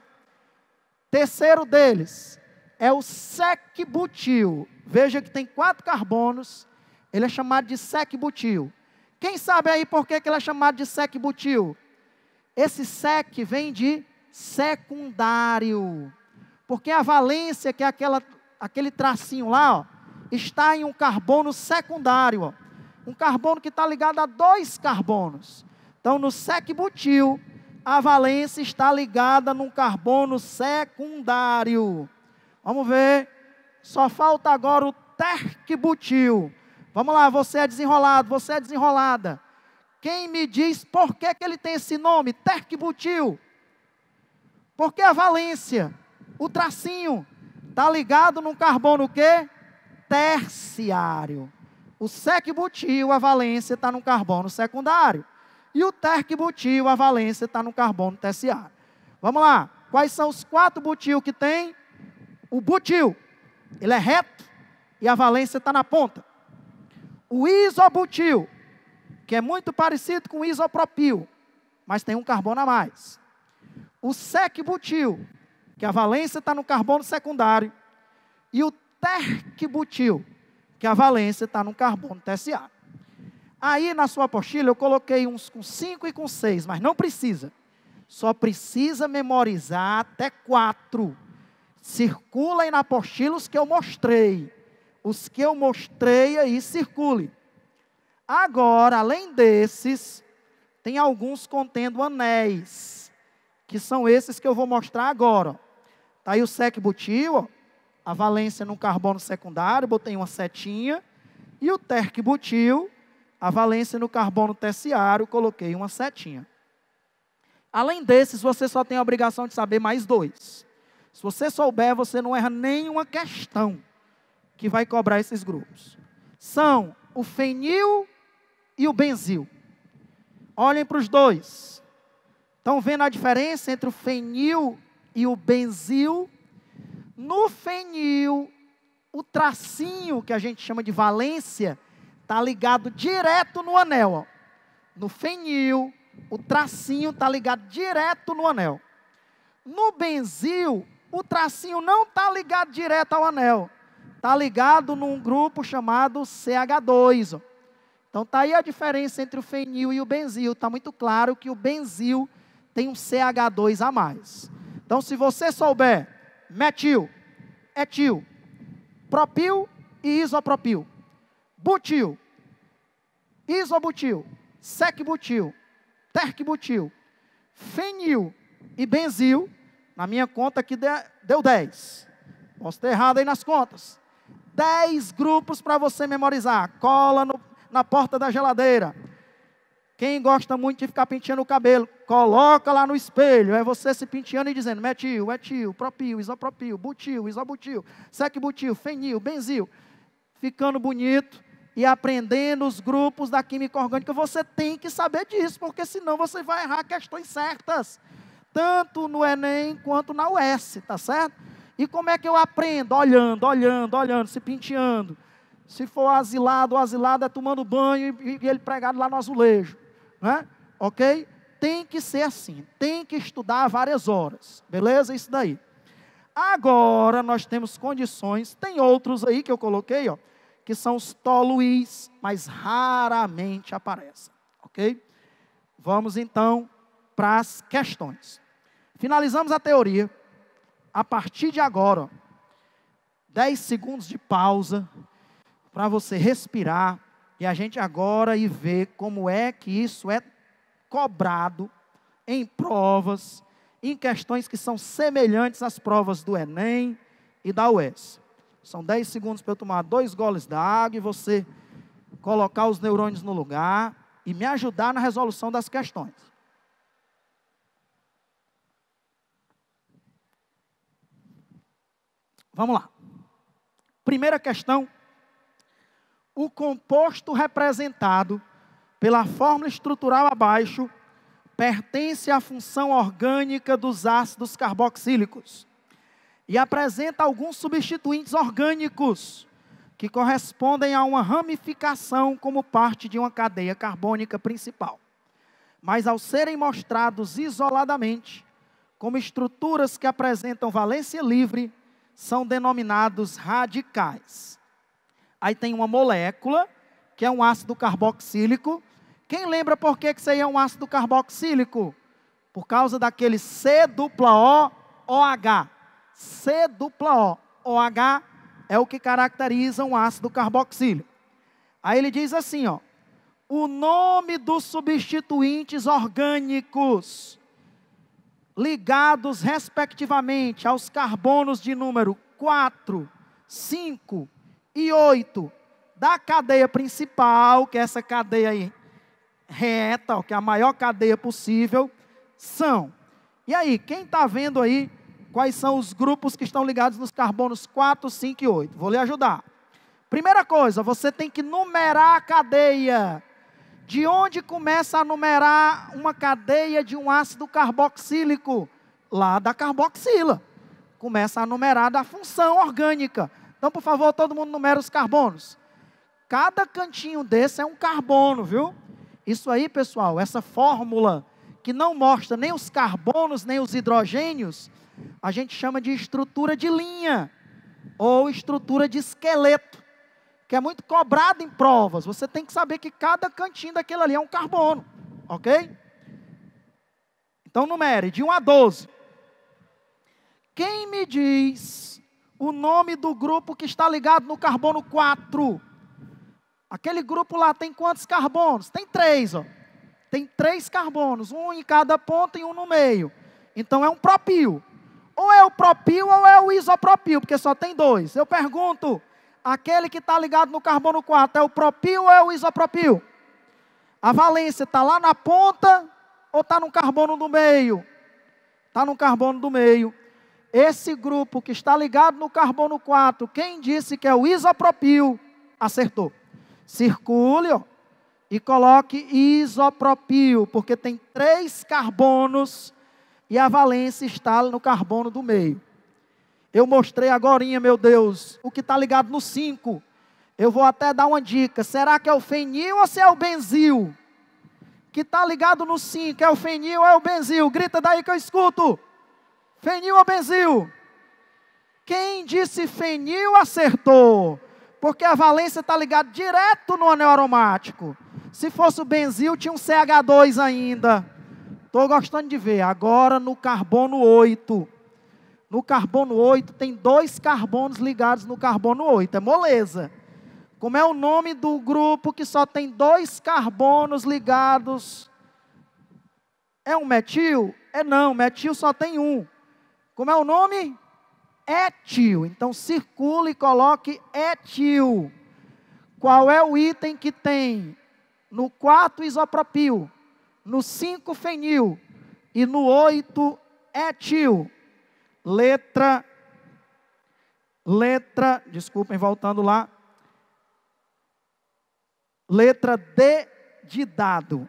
Terceiro deles é o sec-butil. Veja que tem 4 carbonos. Ele é chamado de sec-butil. Quem sabe aí por que ele é chamado de sec-butil? Esse sec vem de secundário. Porque a valência, que é aquele tracinho lá, ó, está em um carbono secundário. Ó. Um carbono que está ligado a 2 carbonos. Então, no sec-butil, a valência está ligada num carbono secundário. Vamos ver. Só falta agora o terc-butil. Vamos lá, você é desenrolado, você é desenrolada. Quem me diz por que ele tem esse nome, terc-butil? Porque a valência, o tracinho, está ligado num carbono o quê? Terciário. O sec-butil, a valência está num carbono secundário. E o terc-butil, a valência está no carbono terciário. Vamos lá. Quais são os 4 butil que tem? O butil, ele é reto e a valência está na ponta. O isobutil, que é muito parecido com o isopropil, mas tem um carbono a mais. O sec-butil, que a valência está no carbono secundário. E o terc-butil, que a valência está no carbono terciário. Aí na sua apostila eu coloquei uns com 5 e com 6, mas não precisa. Só precisa memorizar até 4. Circula aí na apostila os que eu mostrei. Os que eu mostrei aí, circule. Agora, além desses, tem alguns contendo anéis, que são esses que eu vou mostrar agora. Está aí o sec-butil, ó, a valência no carbono secundário, botei uma setinha. E o terc-butil, a valência no carbono terciário, coloquei uma setinha. Além desses, você só tem a obrigação de saber mais 2. Se você souber, você não erra nenhuma questão que vai cobrar esses grupos. São o fenil e o benzil. Olhem para os dois. Estão vendo a diferença entre o fenil e o benzil? No fenil, o tracinho que a gente chama de valência está ligado direto no anel. Ó. No fenil, o tracinho está ligado direto no anel. No benzil, o tracinho não está ligado direto ao anel. Está ligado num grupo chamado CH2. Ó. Então está aí a diferença entre o fenil e o benzil. Está muito claro que o benzil tem um CH2 a mais. Então se você souber metil, etil, propil e isopropil, butil, isobutil, sec-butil, terc-butil, fenil e benzil, na minha conta aqui deu 10. Posso ter errado aí nas contas. 10 grupos para você memorizar. Cola na porta da geladeira. Quem gosta muito de ficar penteando o cabelo, coloca lá no espelho. É você se penteando e dizendo metil, etil, propil, isopropil, butil, isobutil, sec-butil, fenil, benzil. Ficando bonito e aprendendo os grupos da química orgânica. Você tem que saber disso, porque senão você vai errar questões certas. Tanto no Enem quanto na UES, tá certo? E como é que eu aprendo? Olhando, se penteando. Se for asilado, o asilado é tomando banho e ele pregado lá no azulejo. Né? Ok? Tem que ser assim. Tem que estudar várias horas. Beleza? Isso daí. Agora nós temos condições. Tem outros aí que eu coloquei, ó, que são os toluís, mas raramente aparecem. Ok? Vamos então para as questões. Finalizamos a teoria. A partir de agora, ó, 10 segundos de pausa para você respirar e a gente agora ir ver como é que isso é cobrado em provas, em questões que são semelhantes às provas do Enem e da UES. São 10 segundos para eu tomar 2 goles da água e você colocar os neurônios no lugar e me ajudar na resolução das questões. Vamos lá. Primeira questão. O composto representado pela fórmula estrutural abaixo pertence à função orgânica dos ácidos carboxílicos e apresenta alguns substituintes orgânicos que correspondem a uma ramificação como parte de uma cadeia carbônica principal. Mas ao serem mostrados isoladamente, como estruturas que apresentam valência livre, são denominados radicais. Aí tem uma molécula, que é um ácido carboxílico. Quem lembra por que isso aí é um ácido carboxílico? Por causa daquele C-O-OH. C-O-OH é o que caracteriza um ácido carboxílico. Aí ele diz assim, ó, o nome dos substituintes orgânicos ligados respectivamente aos carbonos de número 4, 5 e 8 da cadeia principal, que é essa cadeia aí reta, ó, que é a maior cadeia possível, são. E aí, quem está vendo aí quais são os grupos que estão ligados nos carbonos 4, 5 e 8? Vou lhe ajudar. Primeira coisa, você tem que numerar a cadeia. De onde começa a numerar uma cadeia de um ácido carboxílico? Lá da carboxila. Começa a numerar da função orgânica. Então, por favor, todo mundo numera os carbonos. Cada cantinho desse é um carbono, viu? Isso aí, pessoal, essa fórmula que não mostra nem os carbonos, nem os hidrogênios, a gente chama de estrutura de linha ou estrutura de esqueleto, que é muito cobrado em provas. Você tem que saber que cada cantinho daquele ali é um carbono, ok? Então, numere de 1 a 12. Quem me diz o nome do grupo que está ligado no carbono 4? Aquele grupo lá tem quantos carbonos? Tem 3, ó. Tem 3 carbonos, um em cada ponta e um no meio. Então é um propil. Ou é o propil ou é o isopropil, porque só tem 2. Eu pergunto, aquele que está ligado no carbono 4 é o propil ou é o isopropil? A valência está lá na ponta ou está no carbono do meio? Está no carbono do meio. Esse grupo que está ligado no carbono 4, quem disse que é o isopropil, acertou. Circule, ó, e coloque isopropil, porque tem 3 carbonos e a valência está no carbono do meio. Eu mostrei agorinha, meu Deus, o que está ligado no 5. Eu vou até dar uma dica. Será que é o fenil ou se é o benzil? Que está ligado no 5, é o fenil ou é o benzil? Grita daí que eu escuto. Fenil ou benzil? Quem disse fenil acertou. Porque a valência está ligada direto no anel aromático. Se fosse o benzil, tinha um CH2 ainda. Estou gostando de ver. Agora no carbono 8. No carbono 8 tem 2 carbonos ligados no carbono 8. É moleza. Como é o nome do grupo que só tem 2 carbonos ligados? É um metil? É não, metil só tem 1. Como é o nome? Etil. Então circule e coloque etil. Qual é o item que tem no 4 isopropil, no 5 fenil e no 8 etil? Desculpem, voltando lá. Letra D de dado.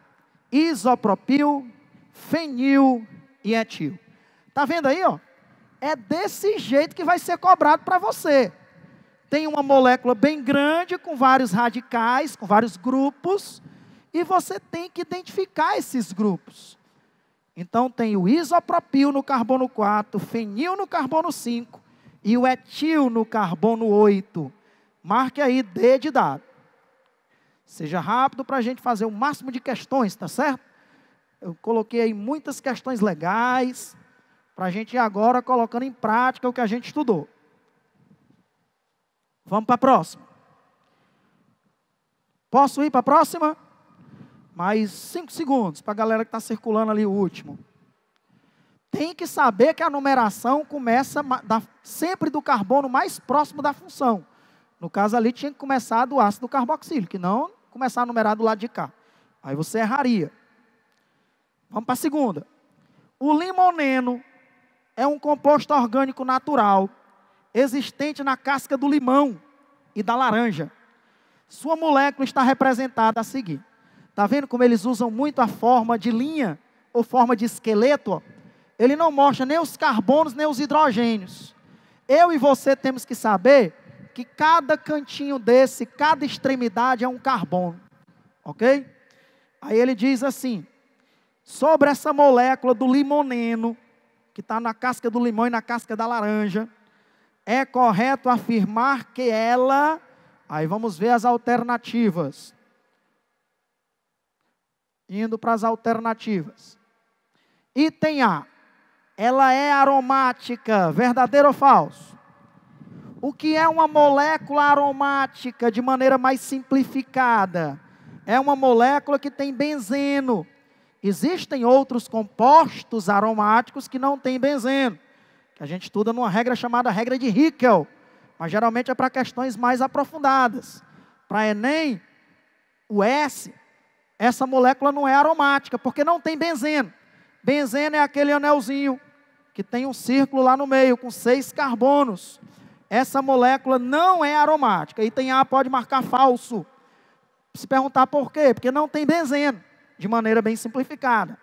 Isopropil, fenil e etil. Tá vendo aí, ó? É desse jeito que vai ser cobrado para você. Tem uma molécula bem grande, com vários radicais, com vários grupos, e você tem que identificar esses grupos. Então tem o isopropil no carbono 4, fenil no carbono 5, e o etil no carbono 8. Marque aí D de dado. Seja rápido para a gente fazer o máximo de questões, tá certo? Eu coloquei aí muitas questões legais, para a gente ir agora colocando em prática o que a gente estudou. Vamos para a próxima. Posso ir para a próxima? Mais 5 segundos para a galera que está circulando ali o último. tem que saber que a numeração começa sempre do carbono mais próximo da função. No caso ali tinha que começar do ácido carboxílico, não começar a numerar do lado de cá. Aí você erraria. Vamos para a segunda. O limoneno é um composto orgânico natural, existente na casca do limão e da laranja. Sua molécula está representada a seguir. Está vendo como eles usam muito a forma de linha ou forma de esqueleto? Ó? Ele não mostra nem os carbonos, nem os hidrogênios. Eu e você temos que saber que cada cantinho desse, cada extremidade é um carbono. Ok? Aí ele diz assim, sobre essa molécula do limoneno, que está na casca do limão e na casca da laranja, é correto afirmar que ela... Aí vamos ver as alternativas. Indo para as alternativas. Item A. Ela é aromática, verdadeiro ou falso? O que é uma molécula aromática de maneira mais simplificada? É uma molécula que tem benzeno. Existem outros compostos aromáticos que não têm benzeno, que a gente estuda numa regra chamada regra de Hickel, mas geralmente é para questões mais aprofundadas. Para Enem, o S, essa molécula não é aromática, porque não tem benzeno. Benzeno é aquele anelzinho que tem um círculo lá no meio, com 6 carbonos. Essa molécula não é aromática. Item A pode marcar falso. Se perguntar por quê? Porque não tem benzeno, de maneira bem simplificada.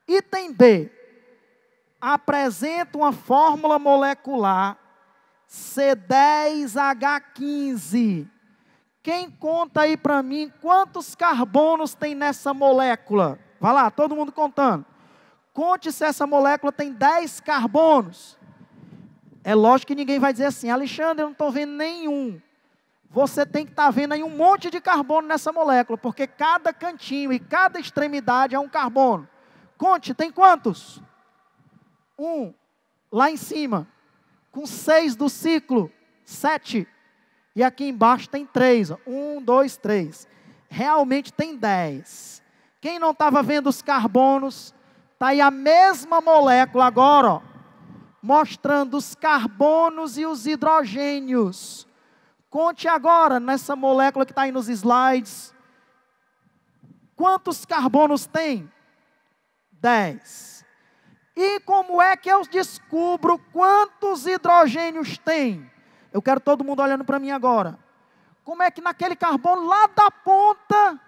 Item B. Apresenta uma fórmula molecular C10H15. Quem conta aí para mim quantos carbonos tem nessa molécula? Vai lá, todo mundo contando. Conte se essa molécula tem 10 carbonos. É lógico que ninguém vai dizer assim, Alexandre, eu não estou vendo nenhum. Você tem que estar vendo aí um monte de carbono nessa molécula, porque cada cantinho e cada extremidade é um carbono. Conte, tem quantos? 1, lá em cima, com 6 do ciclo, 7. E aqui embaixo tem 3, 1, 2, 3. Realmente tem 10. Quem não estava vendo os carbonos, está aí a mesma molécula agora, ó, mostrando os carbonos e os hidrogênios. Conte agora nessa molécula que está aí nos slides. Quantos carbonos tem? 10. E como é que eu descubro quantos hidrogênios tem? Eu quero todo mundo olhando para mim agora. Como é que naquele carbono lá da ponta,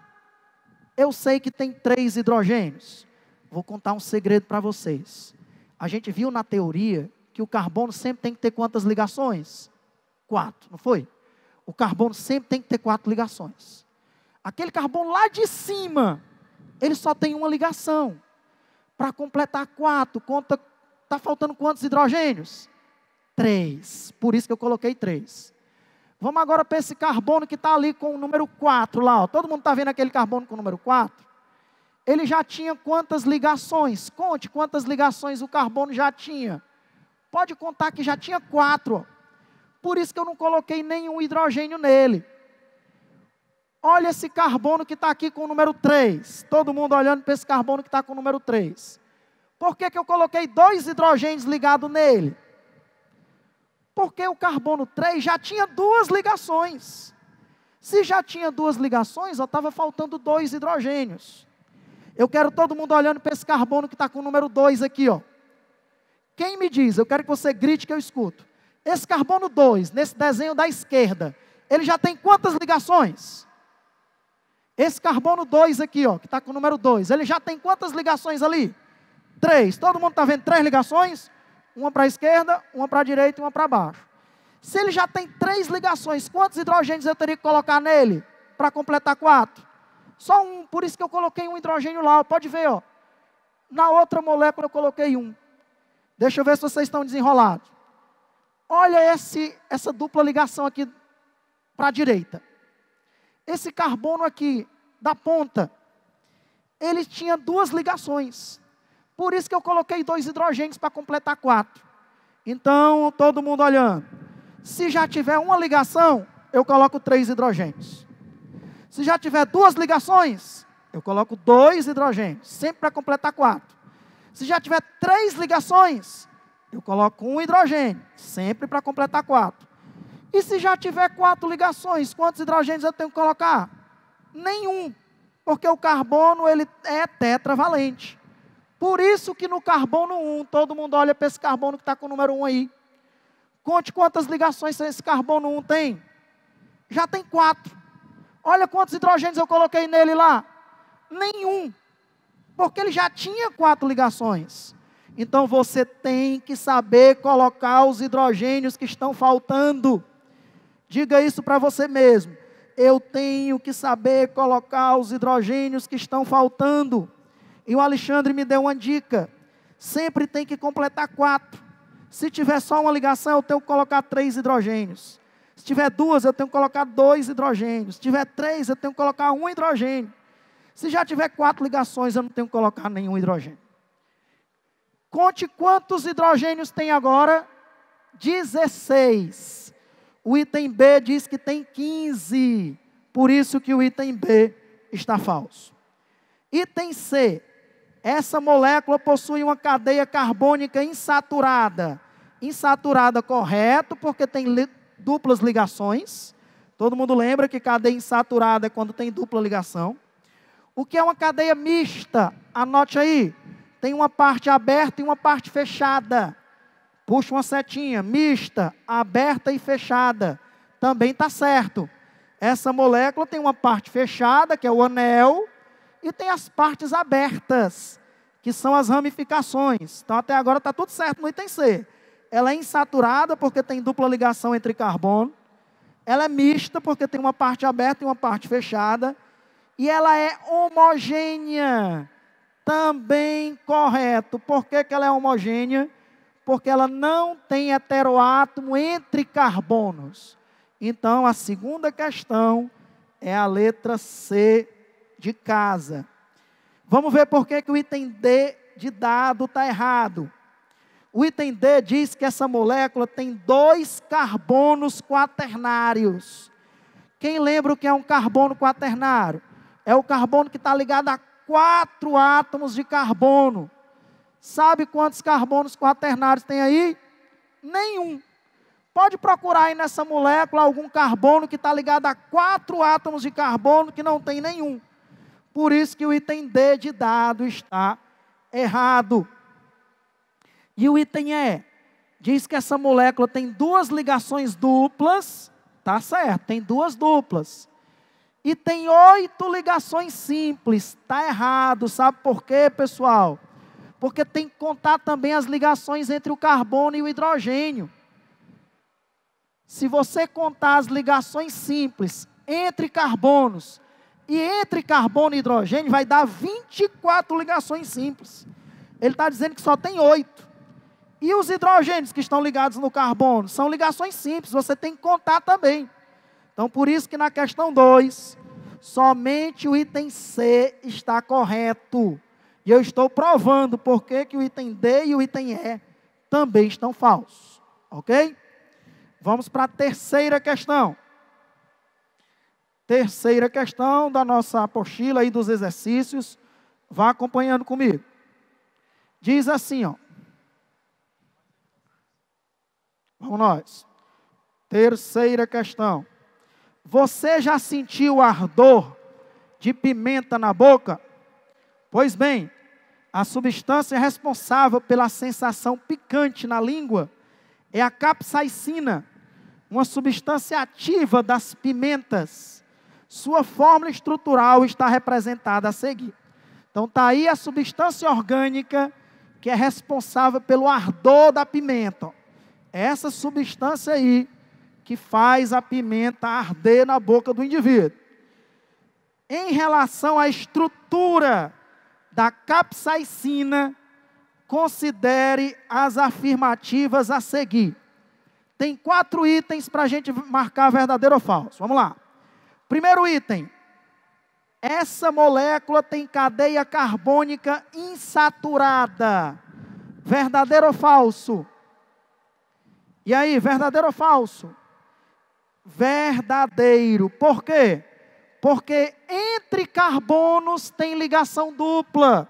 eu sei que tem 3 hidrogênios? Vou contar um segredo para vocês. A gente viu na teoria que o carbono sempre tem que ter quantas ligações? 4, não foi? O carbono sempre tem que ter 4 ligações. Aquele carbono lá de cima, ele só tem uma ligação. Para completar 4, está faltando quantos hidrogênios? 3. Por isso que eu coloquei 3. Vamos agora para esse carbono que está ali com o número 4 lá. Ó. Todo mundo está vendo aquele carbono com o número 4? Ele já tinha quantas ligações? Conte quantas ligações o carbono já tinha. Pode contar que já tinha 4. Ó. Por isso que eu não coloquei nenhum hidrogênio nele. Olha esse carbono que está aqui com o número 3. Todo mundo olhando para esse carbono que está com o número 3. Por que eu coloquei 2 hidrogênios ligados nele? Porque o carbono 3 já tinha 2 ligações. Se já tinha 2 ligações, estava faltando 2 hidrogênios. Eu quero todo mundo olhando para esse carbono que está com o número 2 aqui. Ó. Quem me diz? Eu quero que você grite que eu escuto. Esse carbono 2, nesse desenho da esquerda, ele já tem quantas ligações? Esse carbono 2 aqui, ó, que está com o número 2, ele já tem quantas ligações ali? 3. Todo mundo está vendo 3 ligações? Uma para a esquerda, uma para a direita e uma para baixo. Se ele já tem 3 ligações, quantos hidrogênios eu teria que colocar nele para completar 4? Só um, por isso que eu coloquei um hidrogênio lá, pode ver, ó. Na outra molécula eu coloquei um. Deixa eu ver se vocês estão desenrolados. Olha essa dupla ligação aqui para a direita. Esse carbono aqui, da ponta, ele tinha 2 ligações. Por isso que eu coloquei 2 hidrogênios para completar 4. Então, todo mundo olhando. Se já tiver uma ligação, eu coloco 3 hidrogênios. Se já tiver 2 ligações, eu coloco 2 hidrogênios, sempre para completar 4. Se já tiver 3 ligações, eu coloco um hidrogênio, sempre para completar 4. E se já tiver 4 ligações, quantos hidrogênios eu tenho que colocar? Nenhum, porque o carbono ele é tetravalente. Por isso que no carbono 1, todo mundo olha para esse carbono que está com o número 1 aí. Conte quantas ligações esse carbono 1 tem. Já tem 4. Olha quantos hidrogênios eu coloquei nele lá. Nenhum, porque ele já tinha 4 ligações. Então você tem que saber colocar os hidrogênios que estão faltando. Diga isso para você mesmo. Eu tenho que saber colocar os hidrogênios que estão faltando. E o Alexandre me deu uma dica. Sempre tem que completar 4. Se tiver só uma ligação, eu tenho que colocar 3 hidrogênios. Se tiver 2, eu tenho que colocar 2 hidrogênios. Se tiver 3, eu tenho que colocar 1 hidrogênio. Se já tiver 4 ligações, eu não tenho que colocar nenhum hidrogênio. Conte quantos hidrogênios tem agora. 16. O item B diz que tem 15. Por isso que o item B está falso. Item C. Essa molécula possui uma cadeia carbônica insaturada. Insaturada, correto, porque tem duplas ligações. Todo mundo lembra que cadeia insaturada é quando tem dupla ligação. O que é uma cadeia mista? Anote aí. Tem uma parte aberta e uma parte fechada. Puxa uma setinha. Mista, aberta e fechada. Também está certo. Essa molécula tem uma parte fechada, que é o anel, e tem as partes abertas, que são as ramificações. Então, até agora está tudo certo no item C. Ela é insaturada, porque tem dupla ligação entre carbono. Ela é mista, porque tem uma parte aberta e uma parte fechada. E ela é homogênea. Também correto. Por que que ela é homogênea? Porque ela não tem heteroátomo entre carbonos. Então, a segunda questão é a letra C de casa. Vamos ver por que que o item D de dado está errado. O item D diz que essa molécula tem 2 carbonos quaternários. Quem lembra o que é um carbono quaternário? É o carbono que está ligado a 4 átomos de carbono. Sabe quantos carbonos quaternários tem aí? Nenhum. Pode procurar aí nessa molécula algum carbono que está ligado a 4 átomos de carbono que não tem nenhum. Por isso que o item D de dado está errado. E o item E diz que essa molécula tem 2 ligações duplas. Tá certo, tem 2 duplas. E tem 8 ligações simples. Está errado. Sabe por quê, pessoal? Porque tem que contar também as ligações entre o carbono e o hidrogênio. Se você contar as ligações simples entre carbonos e entre carbono e hidrogênio, vai dar 24 ligações simples. Ele está dizendo que só tem 8. E os hidrogênios que estão ligados no carbono? São ligações simples, você tem que contar também. Então, por isso que na questão 2, somente o item C está correto. E eu estou provando por que o item D e o item E também estão falsos. Ok? Vamos para a terceira questão. Terceira questão da nossa apostila aí dos exercícios. Vá acompanhando comigo. Diz assim, ó. Vamos nós. Terceira questão. Você já sentiu ardor de pimenta na boca? Pois bem, a substância responsável pela sensação picante na língua é a capsaicina, uma substância ativa das pimentas. Sua fórmula estrutural está representada a seguir. Então está aí a substância orgânica que é responsável pelo ardor da pimenta. Essa substância aí que faz a pimenta arder na boca do indivíduo. Em relação à estrutura da capsaicina, considere as afirmativas a seguir. Tem 4 itens para a gente marcar verdadeiro ou falso. Vamos lá. Primeiro item. Essa molécula tem cadeia carbônica insaturada. Verdadeiro ou falso? E aí, verdadeiro ou falso? Verdadeiro. Por quê? Porque entre carbonos tem ligação dupla.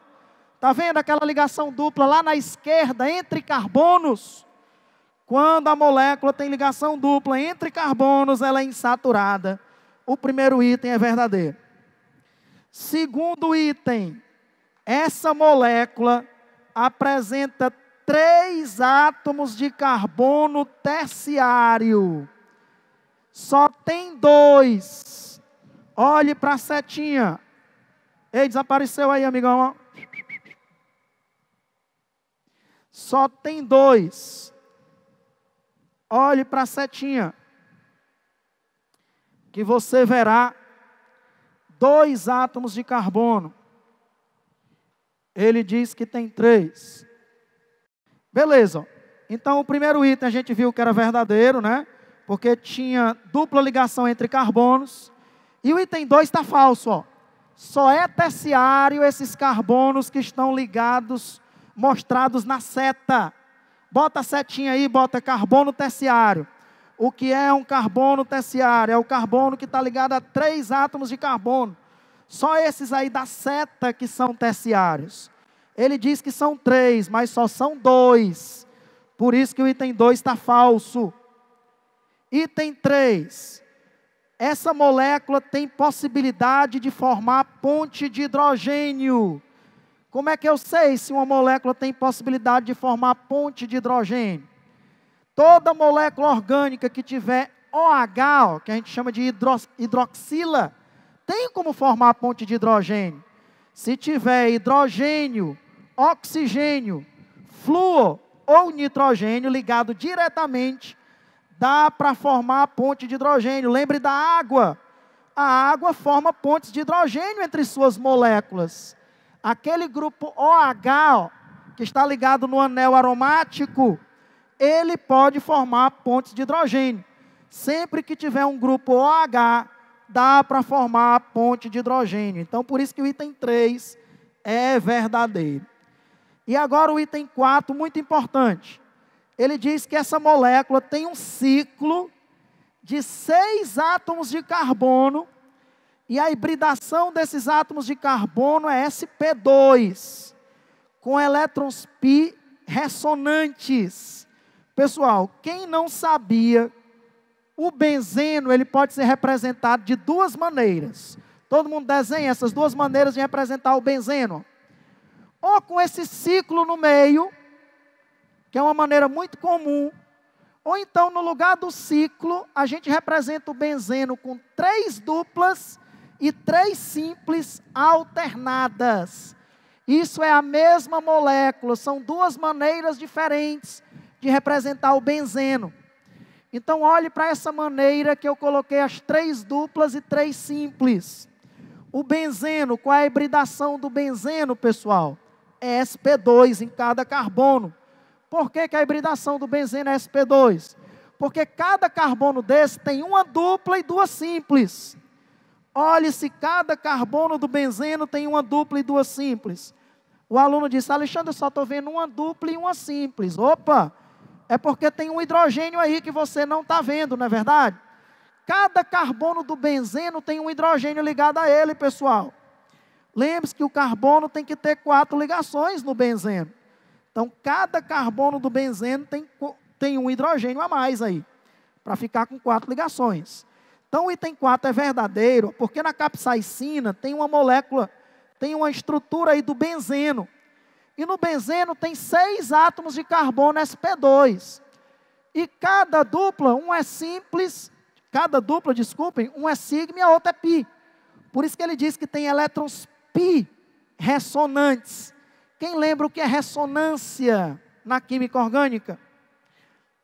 Está vendo aquela ligação dupla lá na esquerda entre carbonos? Quando a molécula tem ligação dupla entre carbonos, ela é insaturada. O primeiro item é verdadeiro. Segundo item, essa molécula apresenta 3 átomos de carbono terciário. Só tem 2. Olhe para a setinha. Ei, desapareceu aí, amigão. Só tem 2. Olhe para a setinha. Que você verá 2 átomos de carbono. Ele diz que tem 3. Beleza. Então, o primeiro item a gente viu que era verdadeiro, né? Porque tinha dupla ligação entre carbonos. E o item 2 está falso, ó. Só é terciário esses carbonos que estão ligados, mostrados na seta. Bota a setinha aí, bota carbono terciário. O que é um carbono terciário? É o carbono que está ligado a 3 átomos de carbono. Só esses aí da seta que são terciários. Ele diz que são 3, mas só são 2. Por isso que o item 2 está falso. Item 3. Essa molécula tem possibilidade de formar ponte de hidrogênio. Como é que eu sei se uma molécula tem possibilidade de formar ponte de hidrogênio? Toda molécula orgânica que tiver OH, que a gente chama de hidroxila, tem como formar ponte de hidrogênio. Se tiver hidrogênio, oxigênio, flúor ou nitrogênio ligado diretamente, dá para formar ponte de hidrogênio. Lembre da água. A água forma pontes de hidrogênio entre suas moléculas. Aquele grupo OH, que está ligado no anel aromático, ele pode formar pontes de hidrogênio. Sempre que tiver um grupo OH, dá para formar ponte de hidrogênio. Então, por isso que o item 3 é verdadeiro. E agora o item 4, muito importante. Ele diz que essa molécula tem um ciclo de 6 átomos de carbono, e a hibridação desses átomos de carbono é sp2, com elétrons π ressonantes. Pessoal, quem não sabia, o benzeno ele pode ser representado de 2 maneiras. Todo mundo desenha essas 2 maneiras de representar o benzeno. Ou com esse ciclo no meio, que é uma maneira muito comum, ou então no lugar do ciclo, a gente representa o benzeno com 3 duplas e 3 simples alternadas. Isso é a mesma molécula, são 2 maneiras diferentes de representar o benzeno. Então olhe para essa maneira que eu coloquei as 3 duplas e 3 simples. O benzeno, qual é a hibridação do benzeno, pessoal? É sp2 em cada carbono. Por que a hibridação do benzeno é sp2? Porque cada carbono desse tem uma dupla e 2 simples. Olhe se cada carbono do benzeno tem uma dupla e 2 simples. O aluno disse: Alexandre, eu só estou vendo uma dupla e uma simples. Opa, é porque tem um hidrogênio aí que você não está vendo, não é verdade? Cada carbono do benzeno tem um hidrogênio ligado a ele, pessoal. Lembre-se que o carbono tem que ter 4 ligações no benzeno. Então, cada carbono do benzeno tem um hidrogênio a mais aí, para ficar com 4 ligações. Então, o item 4 é verdadeiro, porque na capsaicina tem uma molécula, tem uma estrutura aí do benzeno. E no benzeno tem 6 átomos de carbono sp2. E cada dupla, um é simples, um é sigma e a outra é pi. Por isso que ele diz que tem elétrons pi ressonantes. Quem lembra o que é ressonância na química orgânica?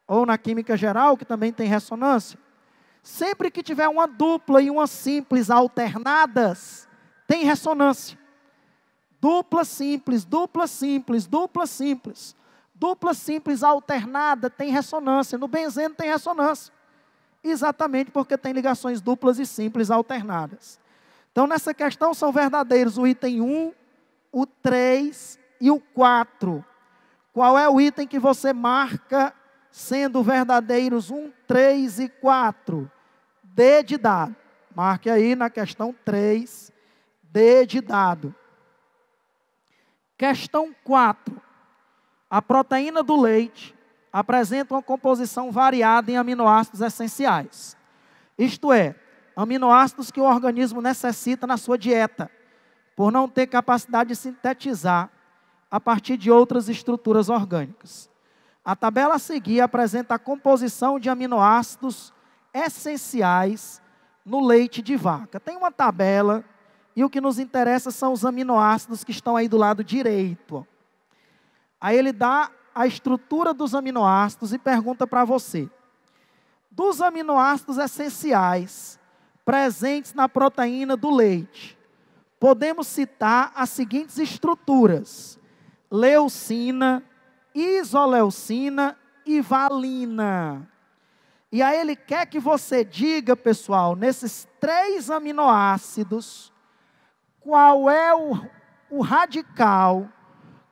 Ou na química geral, que também tem ressonância? Sempre que tiver uma dupla e uma simples alternadas, tem ressonância. Dupla simples, dupla simples, dupla simples. Dupla simples alternada tem ressonância. No benzeno tem ressonância. Exatamente porque tem ligações duplas e simples alternadas. Então, nessa questão são verdadeiros o item 1, o 3 e o 4. Qual é o item que você marca sendo verdadeiros 1, 3 e 4? D de dado. Marque aí na questão 3, D de dado. Questão 4. A proteína do leite apresenta uma composição variada em aminoácidos essenciais. Isto é, aminoácidos que o organismo necessita na sua dieta, por não ter capacidade de sintetizar a partir de outras estruturas orgânicas. A tabela a seguir apresenta a composição de aminoácidos essenciais no leite de vaca. Tem uma tabela e o que nos interessa são os aminoácidos que estão aí do lado direito. Aí ele dá a estrutura dos aminoácidos e pergunta para você: dos aminoácidos essenciais presentes na proteína do leite, podemos citar as seguintes estruturas: leucina, isoleucina e valina. E aí ele quer que você diga, pessoal, nesses 3 aminoácidos, qual é o radical,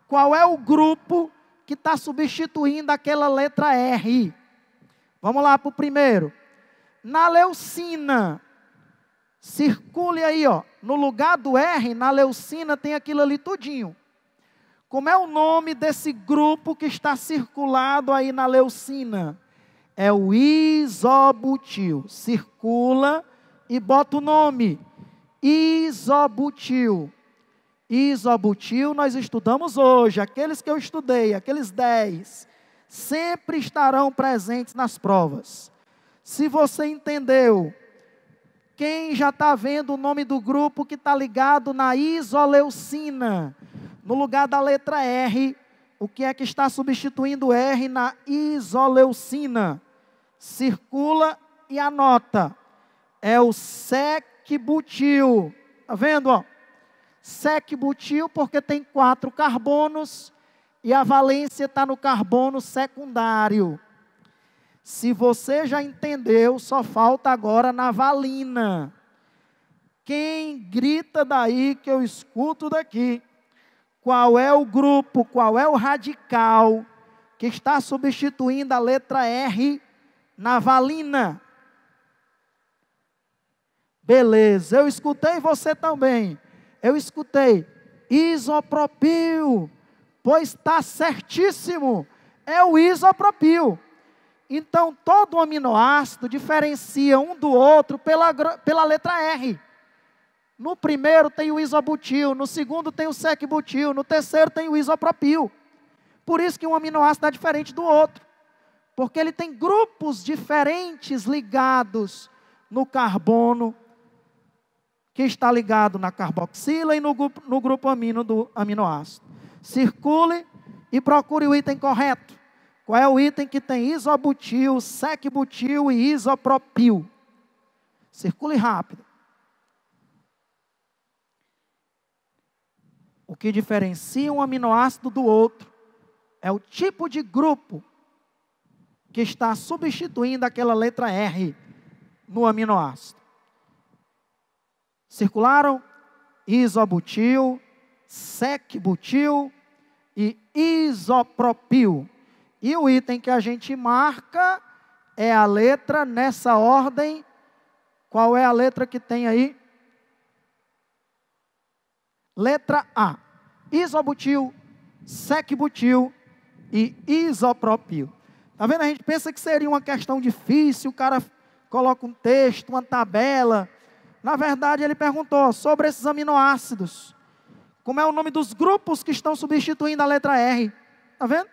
qual é o grupo que está substituindo aquela letra R. Vamos lá para o primeiro. Na leucina, circule aí, ó, no lugar do R, na leucina tem aquilo ali tudinho. Como é o nome desse grupo que está circulado aí na leucina? É o isobutil. Circula e bota o nome. Isobutil. Isobutil nós estudamos hoje. Aqueles que eu estudei, aqueles 10, sempre estarão presentes nas provas. Se você entendeu, quem já está vendo o nome do grupo que está ligado na isoleucina? No lugar da letra R, o que é que está substituindo o R na isoleucina? Circula e anota. É o sec-butil. Está vendo? Ó? Sec-butil porque tem 4 carbonos e a valência está no carbono secundário. Se você já entendeu, só falta agora na valina. Quem grita daí que eu escuto daqui? Qual é o grupo, qual é o radical que está substituindo a letra R na valina? Beleza, eu escutei você também. Eu escutei isopropil, pois está certíssimo, é o isopropil. Então, todo aminoácido diferencia um do outro pela letra R. No primeiro tem o isobutil, no segundo tem o sec-butil, no terceiro tem o isopropil. Por isso que um aminoácido é diferente do outro. Porque ele tem grupos diferentes ligados no carbono, que está ligado na carboxila e no grupo amino do aminoácido. Circule e procure o item correto. Qual é o item que tem isobutil, sec-butil e isopropil? Circule rápido. O que diferencia um aminoácido do outro é o tipo de grupo que está substituindo aquela letra R no aminoácido. Circularam? Isobutil, sec-butil e isopropil. E o item que a gente marca é a letra nessa ordem. Qual é a letra que tem aí? Letra A. Isobutil, sec-butil e isopropil. Está vendo? A gente pensa que seria uma questão difícil, o cara coloca um texto, uma tabela. Na verdade, ele perguntou sobre esses aminoácidos. Como é o nome dos grupos que estão substituindo a letra R? Está vendo?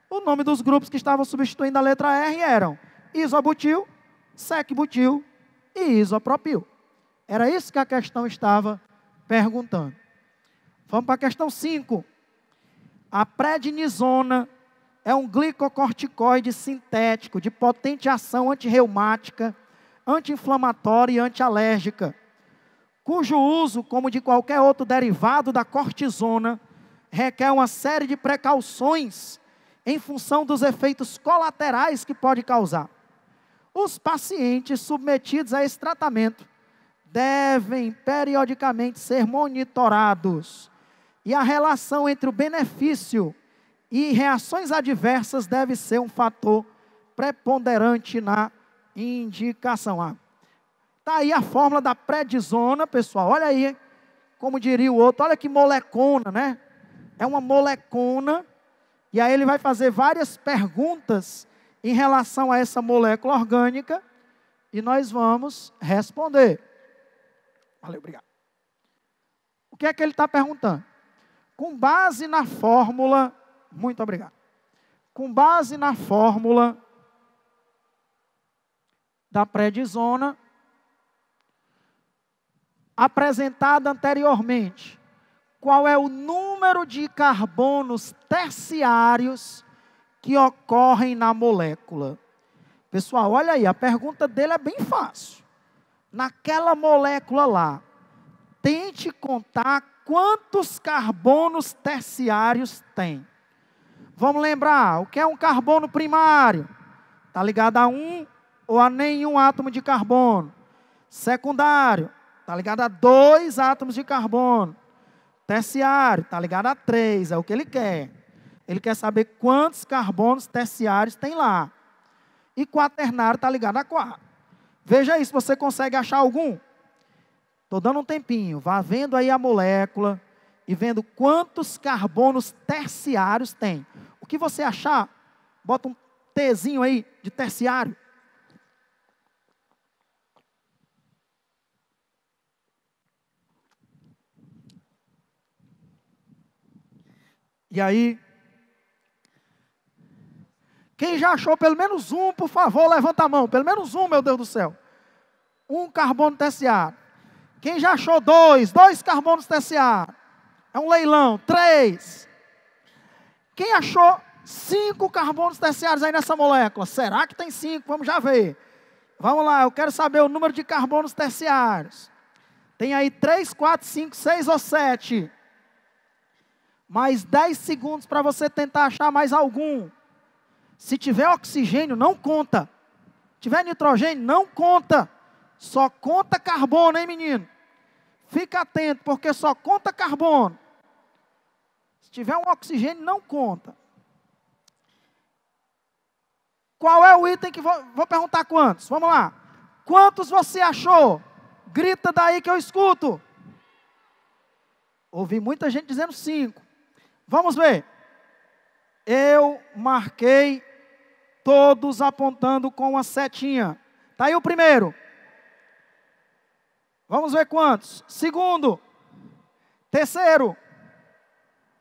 O nome dos grupos que estavam substituindo a letra R eram isobutil, sec-butil e isopropil. Era isso que a questão estava perguntando. Vamos para a questão 5. A prednisona é um glicocorticoide sintético de potente ação antirreumática, anti-inflamatória e antialérgica, cujo uso, como de qualquer outro derivado da cortisona, requer uma série de precauções em função dos efeitos colaterais que pode causar. Os pacientes submetidos a esse tratamento devem periodicamente ser monitorados e a relação entre o benefício e reações adversas deve ser um fator preponderante na indicação. Está aí a fórmula da prednisona, pessoal. Olha aí, como diria o outro, olha que molecona, né? é uma molecona, e aí ele vai fazer várias perguntas em relação a essa molécula orgânica, e nós vamos responder. Valeu, obrigado. O que é que ele está perguntando? Com base na fórmula, muito obrigado. Com base na fórmula da prednisona, apresentada anteriormente, qual é o número de carbonos terciários que ocorrem na molécula? Pessoal, olha aí, a pergunta dele é bem fácil. Naquela molécula lá, tente contar quantos carbonos terciários tem. Vamos lembrar, o que é um carbono primário? Está ligado a um ou a nenhum átomo de carbono. Secundário, está ligado a 2 átomos de carbono. Terciário, está ligado a 3, é o que ele quer. Ele quer saber quantos carbonos terciários tem lá. E quaternário está ligado a 4. Veja aí se você consegue achar algum. Estou dando um tempinho, vá vendo aí a molécula e vendo quantos carbonos terciários tem. O que você achar, bota um Tzinho aí de terciário. E aí, quem já achou pelo menos um, por favor, levanta a mão. Pelo menos um, meu Deus do céu. Um carbono terciário. Quem já achou 2 carbonos terciários? É um leilão. 3. Quem achou 5 carbonos terciários aí nessa molécula? Será que tem 5? Vamos já ver. Vamos lá, eu quero saber o número de carbonos terciários. Tem aí 3, 4, 5, 6 ou 7. Mais 10 segundos para você tentar achar mais algum. Se tiver oxigênio, não conta. Se tiver nitrogênio, não conta. Só conta carbono, hein, menino? Fica atento, porque só conta carbono. Se tiver um oxigênio, não conta. Qual é o item que vou perguntar quantos? Vamos lá. Quantos você achou? Grita daí que eu escuto. Ouvi muita gente dizendo 5. Vamos ver. Eu marquei todos apontando com uma setinha. Está aí o primeiro. Vamos ver quantos. Segundo. Terceiro.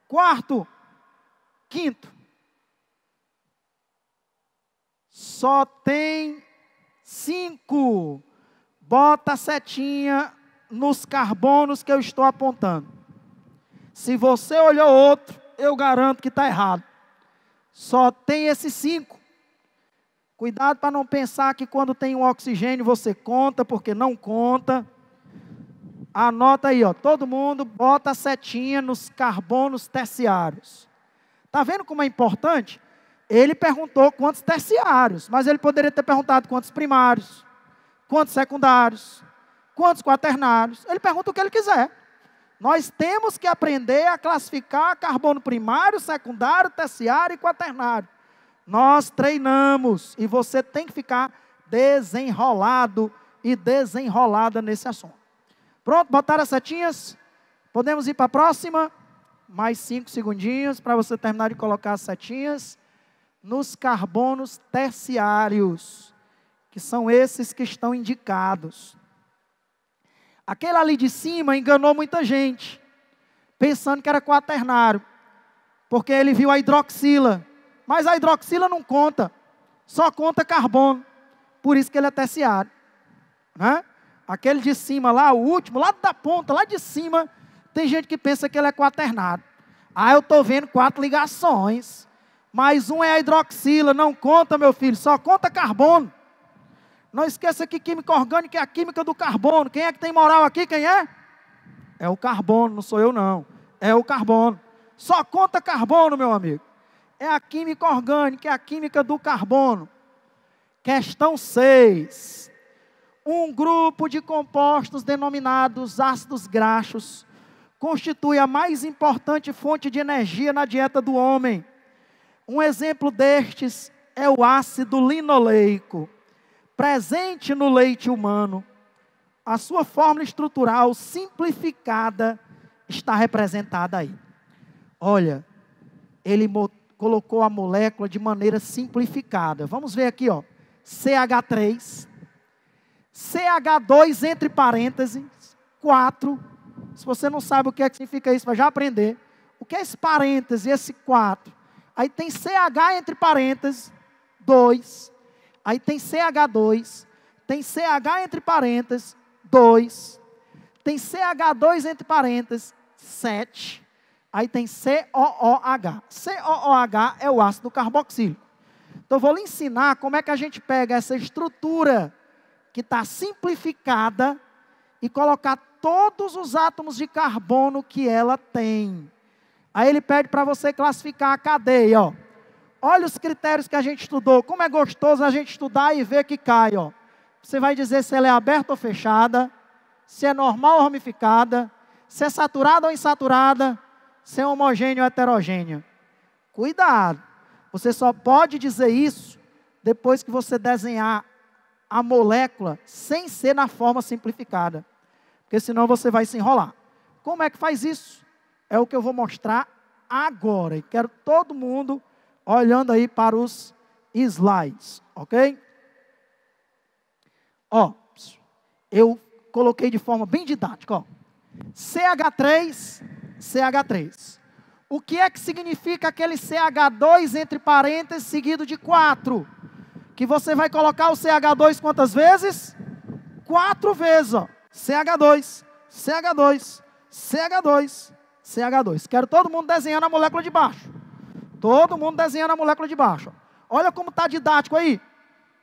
Quarto. Quinto. Só tem 5. Bota a setinha nos carbonos que eu estou apontando. Se você olhou outro, eu garanto que está errado. Só tem esses 5. Cuidado para não pensar que quando tem um oxigênio você conta, porque não conta. Anota aí, ó, todo mundo bota a setinha nos carbonos terciários. Está vendo como é importante? Ele perguntou quantos terciários, mas ele poderia ter perguntado quantos primários, quantos secundários, quantos quaternários. Ele pergunta o que ele quiser. Nós temos que aprender a classificar carbono primário, secundário, terciário e quaternário. Nós treinamos e você tem que ficar desenrolado e desenrolada nesse assunto. Pronto, botaram as setinhas? Podemos ir para a próxima? Mais 5 segundinhos para você terminar de colocar as setinhas nos carbonos terciários, que são esses que estão indicados. Aquele ali de cima enganou muita gente, pensando que era quaternário, porque ele viu a hidroxila, mas a hidroxila não conta, só conta carbono, por isso que ele é terciário, né? Aquele de cima lá, o último, lá da ponta, lá de cima, tem gente que pensa que ele é quaternário. Ah, eu estou vendo 4 ligações, mas um é a hidroxila, não conta, meu filho, só conta carbono. Não esqueça que química orgânica é a química do carbono. Quem é que tem moral aqui? Quem é? É o carbono, não sou eu não. É o carbono. Só conta carbono, meu amigo. É a química orgânica, é a química do carbono. Questão 6. Um grupo de compostos denominados ácidos graxos constitui a mais importante fonte de energia na dieta do homem. Um exemplo destes é o ácido linoleico, presente no leite humano. A sua fórmula estrutural simplificada está representada aí. Olha, ele colocou a molécula de maneira simplificada. Vamos ver aqui, ó. CH3, CH2 entre parênteses, 4. Se você não sabe o que é que significa isso, vai já aprender. O que é esse parêntese, esse 4? Aí tem CH entre parênteses, 2. Aí tem CH2. Tem CH entre parênteses, 2. Tem CH2 entre parênteses, 7. Aí tem COOH. COOH é o ácido carboxílico. Então, eu vou lhe ensinar como é que a gente pega essa estrutura que está simplificada e colocar todos os átomos de carbono que ela tem. Aí ele pede para você classificar a cadeia, ó. Olha os critérios que a gente estudou. Como é gostoso a gente estudar e ver que cai, ó. Você vai dizer se ela é aberta ou fechada, se é normal ou ramificada, se é saturada ou insaturada, se é homogênea ou heterogênea. Cuidado. Você só pode dizer isso depois que você desenhar a molécula sem ser na forma simplificada. Porque senão você vai se enrolar. Como é que faz isso? É o que eu vou mostrar agora. E quero todo mundo olhando aí para os slides. Ok? Ó, eu coloquei de forma bem didática. Ó. CH3, CH3. O que é que significa aquele CH2 entre parênteses seguido de 4? Que você vai colocar o CH2 quantas vezes? 4 vezes, ó. CH2, CH2, CH2, CH2. Quero todo mundo desenhando a molécula de baixo. Todo mundo desenhando a molécula de baixo. Olha como está didático aí.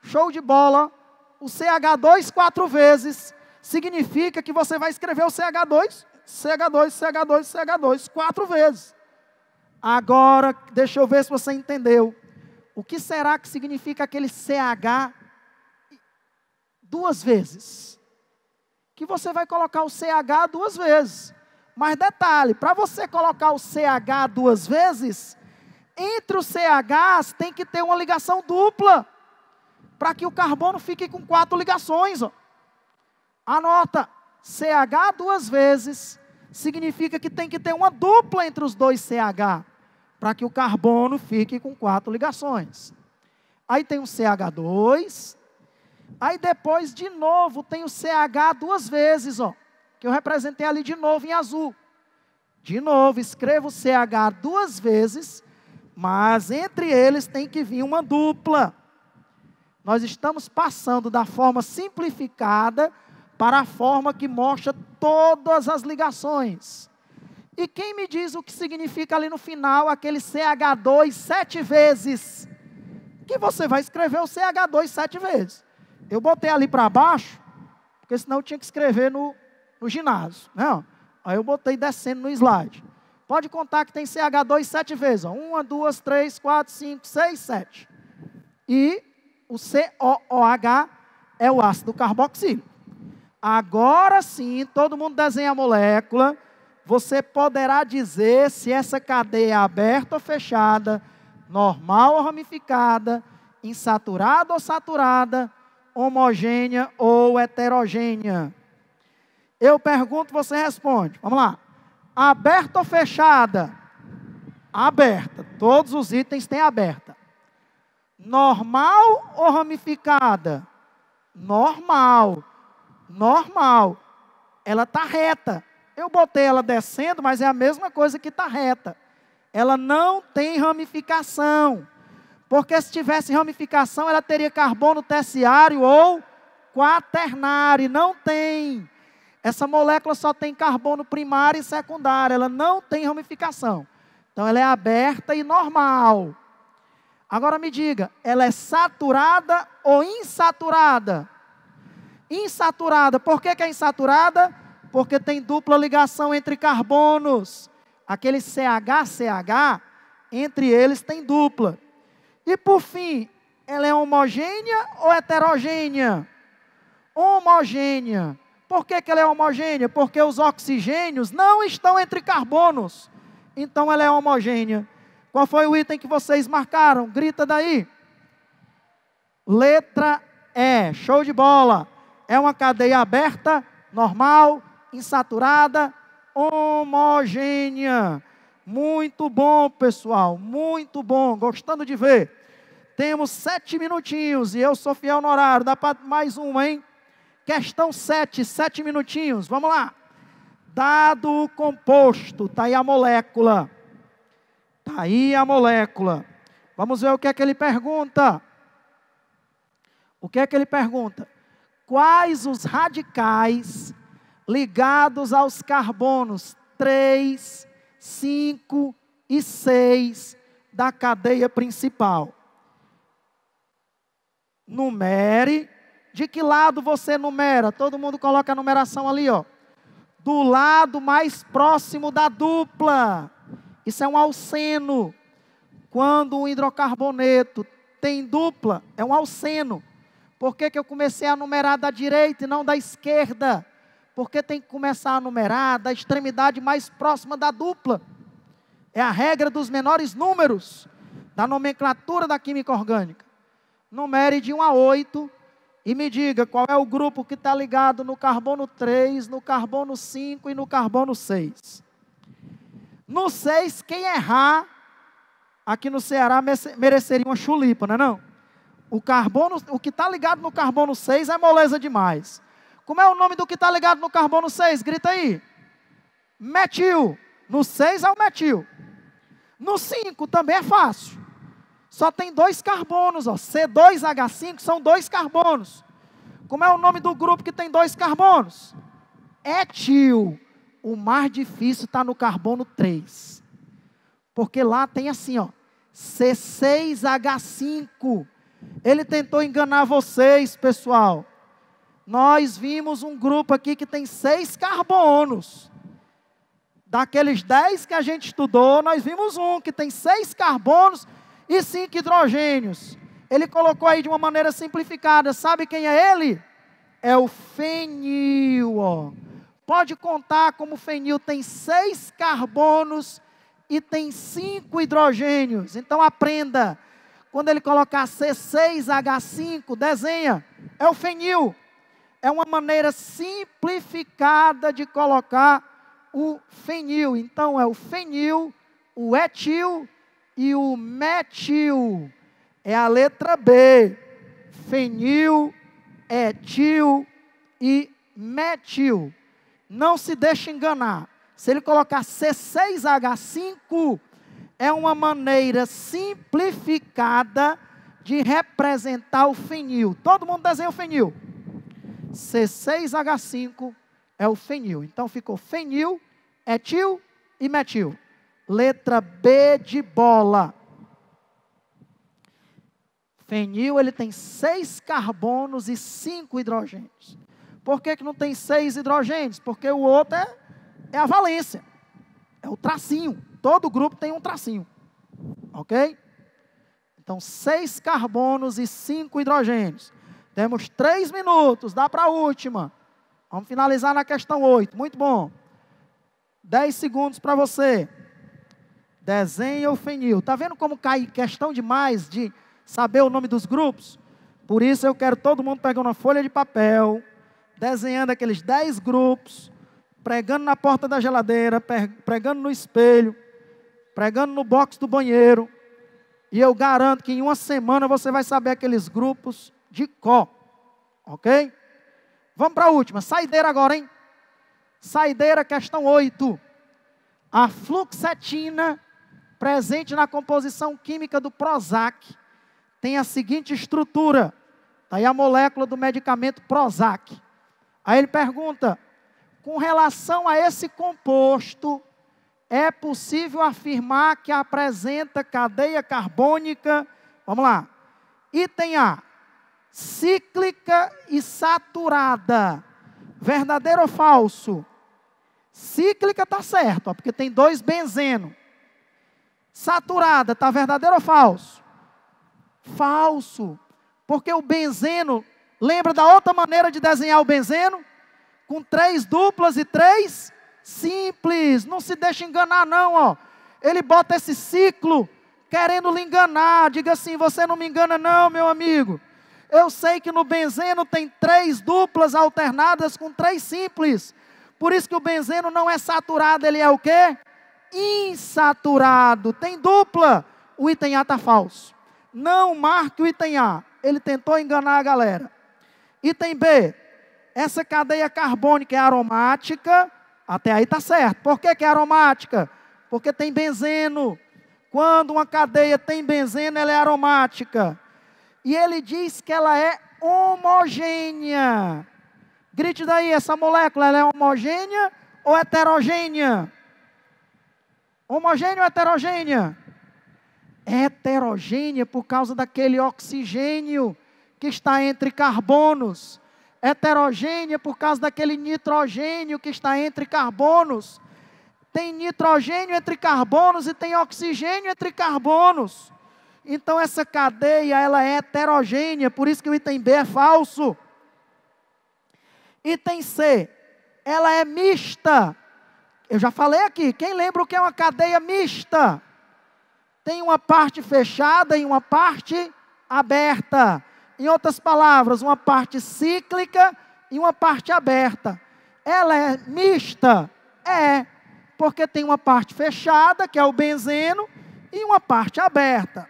Show de bola. O CH2 4 vezes significa que você vai escrever o CH2, CH2, CH2, CH2 4 vezes. Agora, deixa eu ver se você entendeu. O que será que significa aquele CH 2 vezes? Que você vai colocar o CH 2 vezes. Mas detalhe, para você colocar o CH 2 vezes, entre os CHs tem que ter uma ligação dupla. Para que o carbono fique com 4 ligações. Ó. Anota, CH 2 vezes significa que tem que ter uma dupla entre os dois CH. Para que o carbono fique com 4 ligações. Aí tem o CH2. Aí depois, de novo, tem o CH 2 vezes, ó. Que eu representei ali de novo em azul. De novo, escrevo o CH 2 vezes, mas entre eles tem que vir uma dupla. Nós estamos passando da forma simplificada para a forma que mostra todas as ligações. E quem me diz o que significa ali no final, aquele CH2 7 vezes? Que você vai escrever o CH2 7 vezes. Eu botei ali para baixo, porque senão eu tinha que escrever no ginásio. Né? Aí eu botei descendo no slide. Pode contar que tem CH2 7 vezes. 1, 2, 3, 4, 5, 6, 7. E o COOH é o ácido carboxílico. Agora sim, todo mundo desenha a molécula. Você poderá dizer se essa cadeia é aberta ou fechada, normal ou ramificada, insaturada ou saturada, homogênea ou heterogênea. Eu pergunto, você responde. Vamos lá. Aberta ou fechada? Aberta. Todos os itens têm aberta. Normal ou ramificada? Normal. Normal. Ela está reta. Eu botei ela descendo, mas é a mesma coisa que está reta. Ela não tem ramificação. Porque se tivesse ramificação, ela teria carbono terciário ou quaternário. Não tem. Essa molécula só tem carbono primário e secundário. Ela não tem ramificação. Então, ela é aberta e normal. Agora me diga, ela é saturada ou insaturada? Insaturada. Por que é insaturada? Porque tem dupla ligação entre carbonos. Aquele CH, entre eles tem dupla. E por fim, ela é homogênea ou heterogênea? Homogênea. Por que ela é homogênea? Porque os oxigênios não estão entre carbonos. Então ela é homogênea. Qual foi o item que vocês marcaram? Grita daí. Letra E. Show de bola. É uma cadeia aberta, normal, insaturada, homogênea. Muito bom, pessoal, muito bom, gostando de ver. Temos 7 minutinhos e eu sou fiel no horário, dá para mais uma, hein? Questão 7, 7 minutinhos, vamos lá. Dado o composto, está aí a molécula. Está aí a molécula. Vamos ver o que é que ele pergunta. O que é que ele pergunta? Quais os radicais ligados aos carbonos 3, 5 e 6 da cadeia principal? Numere. De que lado você numera? Todo mundo coloca a numeração ali, ó. Do lado mais próximo da dupla. Isso é um alceno. Quando um hidrocarboneto tem dupla, é um alceno. Por que eu comecei a numerar da direita e não da esquerda? Porque tem que começar a numerar da extremidade mais próxima da dupla. É a regra dos menores números da nomenclatura da química orgânica. Numere de 1 a 8 e me diga qual é o grupo que está ligado no carbono 3, no carbono 5 e no carbono 6. No 6, quem errar, aqui no Ceará mereceria uma chulipa, não é não? O que está ligado no carbono 6 é moleza demais. Como é o nome do que está ligado no carbono 6? Grita aí. Metil. No 6 é o metil. No 5 também é fácil. Só tem 2 carbonos, ó. C2H5 são 2 carbonos. Como é o nome do grupo que tem 2 carbonos? Etil. O mais difícil está no carbono 3. Porque lá tem assim, ó. C6H5. Ele tentou enganar vocês, pessoal. Nós vimos um grupo aqui que tem 6 carbonos. Daqueles 10 que a gente estudou, nós vimos um que tem 6 carbonos e 5 hidrogênios. Ele colocou aí de uma maneira simplificada. Sabe quem é ele? É o fenil, ó. Pode contar como o fenil tem 6 carbonos e tem 5 hidrogênios. Então aprenda. Quando ele colocar C6H5, desenha. É o fenil. É uma maneira simplificada de colocar o fenil. Então é o fenil, o etil e o metil. É a letra B. Fenil, etil e metil. Não se deixe enganar. Se ele colocar C6H5, é uma maneira simplificada de representar o fenil. Todo mundo desenha o fenil. C6H5 é o fenil. Então ficou fenil, etil e metil. Letra B de bola. Fenil, ele tem 6 carbonos e 5 hidrogênios. Por que não tem 6 hidrogênios? Porque o outro é a valência. É o tracinho. Todo grupo tem um tracinho. Ok? Então, 6 carbonos e 5 hidrogênios. Temos 3 minutos. Dá para a última. Vamos finalizar na questão 8. Muito bom. 10 segundos para você. Desenha o fenil. Está vendo como cai questão demais de saber o nome dos grupos? Por isso eu quero todo mundo pegando uma folha de papel, desenhando aqueles 10 grupos, pregando na porta da geladeira, pregando no espelho, pregando no box do banheiro. E eu garanto que em uma semana você vai saber aqueles grupos de cor. Ok? Vamos para a última. Saideira agora, hein? Saideira, questão 8. A fluoxetina, presente na composição química do Prozac, tem a seguinte estrutura. Está aí a molécula do medicamento Prozac. Aí ele pergunta, com relação a esse composto, é possível afirmar que apresenta cadeia carbônica, vamos lá, item A, cíclica e saturada. Verdadeiro ou falso? Cíclica está certo, ó, porque tem 2 benzeno. Saturada, está verdadeiro ou falso? Falso. Porque o benzeno, lembra da outra maneira de desenhar o benzeno? Com 3 duplas e 3 simples. Não se deixe enganar não, ó. Ele bota esse ciclo querendo lhe enganar. Diga assim, você não me engana não, meu amigo. Eu sei que no benzeno tem 3 duplas alternadas com 3 simples. Por isso que o benzeno não é saturado, ele é o quê? insaturado. Tem dupla. O item A está falso. Não marque o item A. Ele tentou enganar a galera. Item B. Essa cadeia carbônica é aromática. Até aí está certo. Por que é aromática? Porque tem benzeno. Quando uma cadeia tem benzeno, ela é aromática. E ele diz que ela é homogênea. Grite daí, essa molécula ela é homogênea ou heterogênea? Homogênea ou heterogênea? Heterogênea por causa daquele oxigênio que está entre carbonos. Heterogênea por causa daquele nitrogênio que está entre carbonos. Tem nitrogênio entre carbonos e tem oxigênio entre carbonos. Então essa cadeia ela é heterogênea, por isso que o item B é falso. Item C, ela é mista. Eu já falei aqui, quem lembra o que é uma cadeia mista? Tem uma parte fechada e uma parte aberta. Em outras palavras, uma parte cíclica e uma parte aberta. Ela é mista? É, porque tem uma parte fechada, que é o benzeno, e uma parte aberta.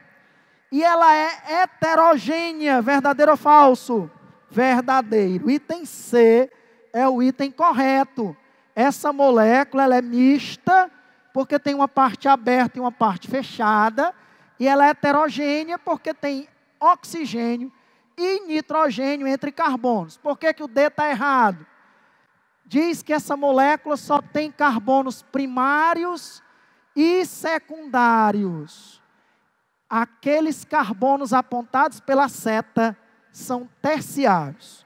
E ela é heterogênea, verdadeiro ou falso? Verdadeiro. Item C é o item correto. Essa molécula ela é mista, porque tem uma parte aberta e uma parte fechada, e ela é heterogênea, porque tem oxigênio e nitrogênio entre carbonos. Por que o D está errado? Diz que essa molécula só tem carbonos primários e secundários. Aqueles carbonos apontados pela seta são terciários.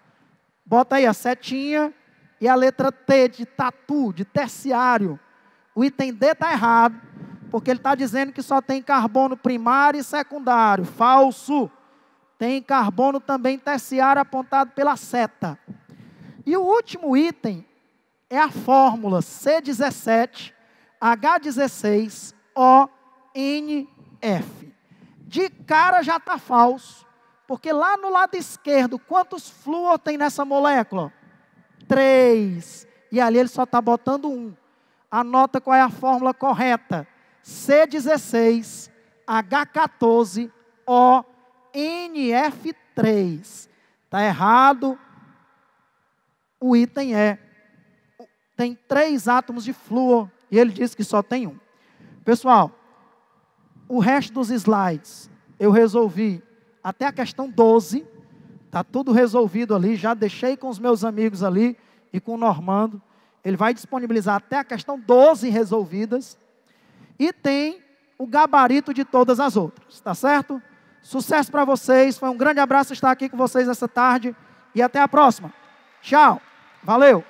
Bota aí a setinha e a letra T de tatu, de terciário. O item D está errado, porque ele está dizendo que só tem carbono primário e secundário. Falso. Tem carbono também terciário apontado pela seta. E o último item é a fórmula C17H16ONF. De cara já está falso, porque lá no lado esquerdo, quantos flúor tem nessa molécula? 3. E ali ele só está botando 1. Anota qual é a fórmula correta. C16H14ONF3. Está errado. O item tem 3 átomos de flúor. E ele diz que só tem 1. Pessoal, o resto dos slides eu resolvi até a questão 12. Está tudo resolvido ali. Já deixei com os meus amigos ali e com o Normando. Ele vai disponibilizar até a questão 12 resolvidas. E tem o gabarito de todas as outras. Tá certo? Sucesso para vocês. Foi um grande abraço estar aqui com vocês essa tarde. E até a próxima. Tchau. Valeu.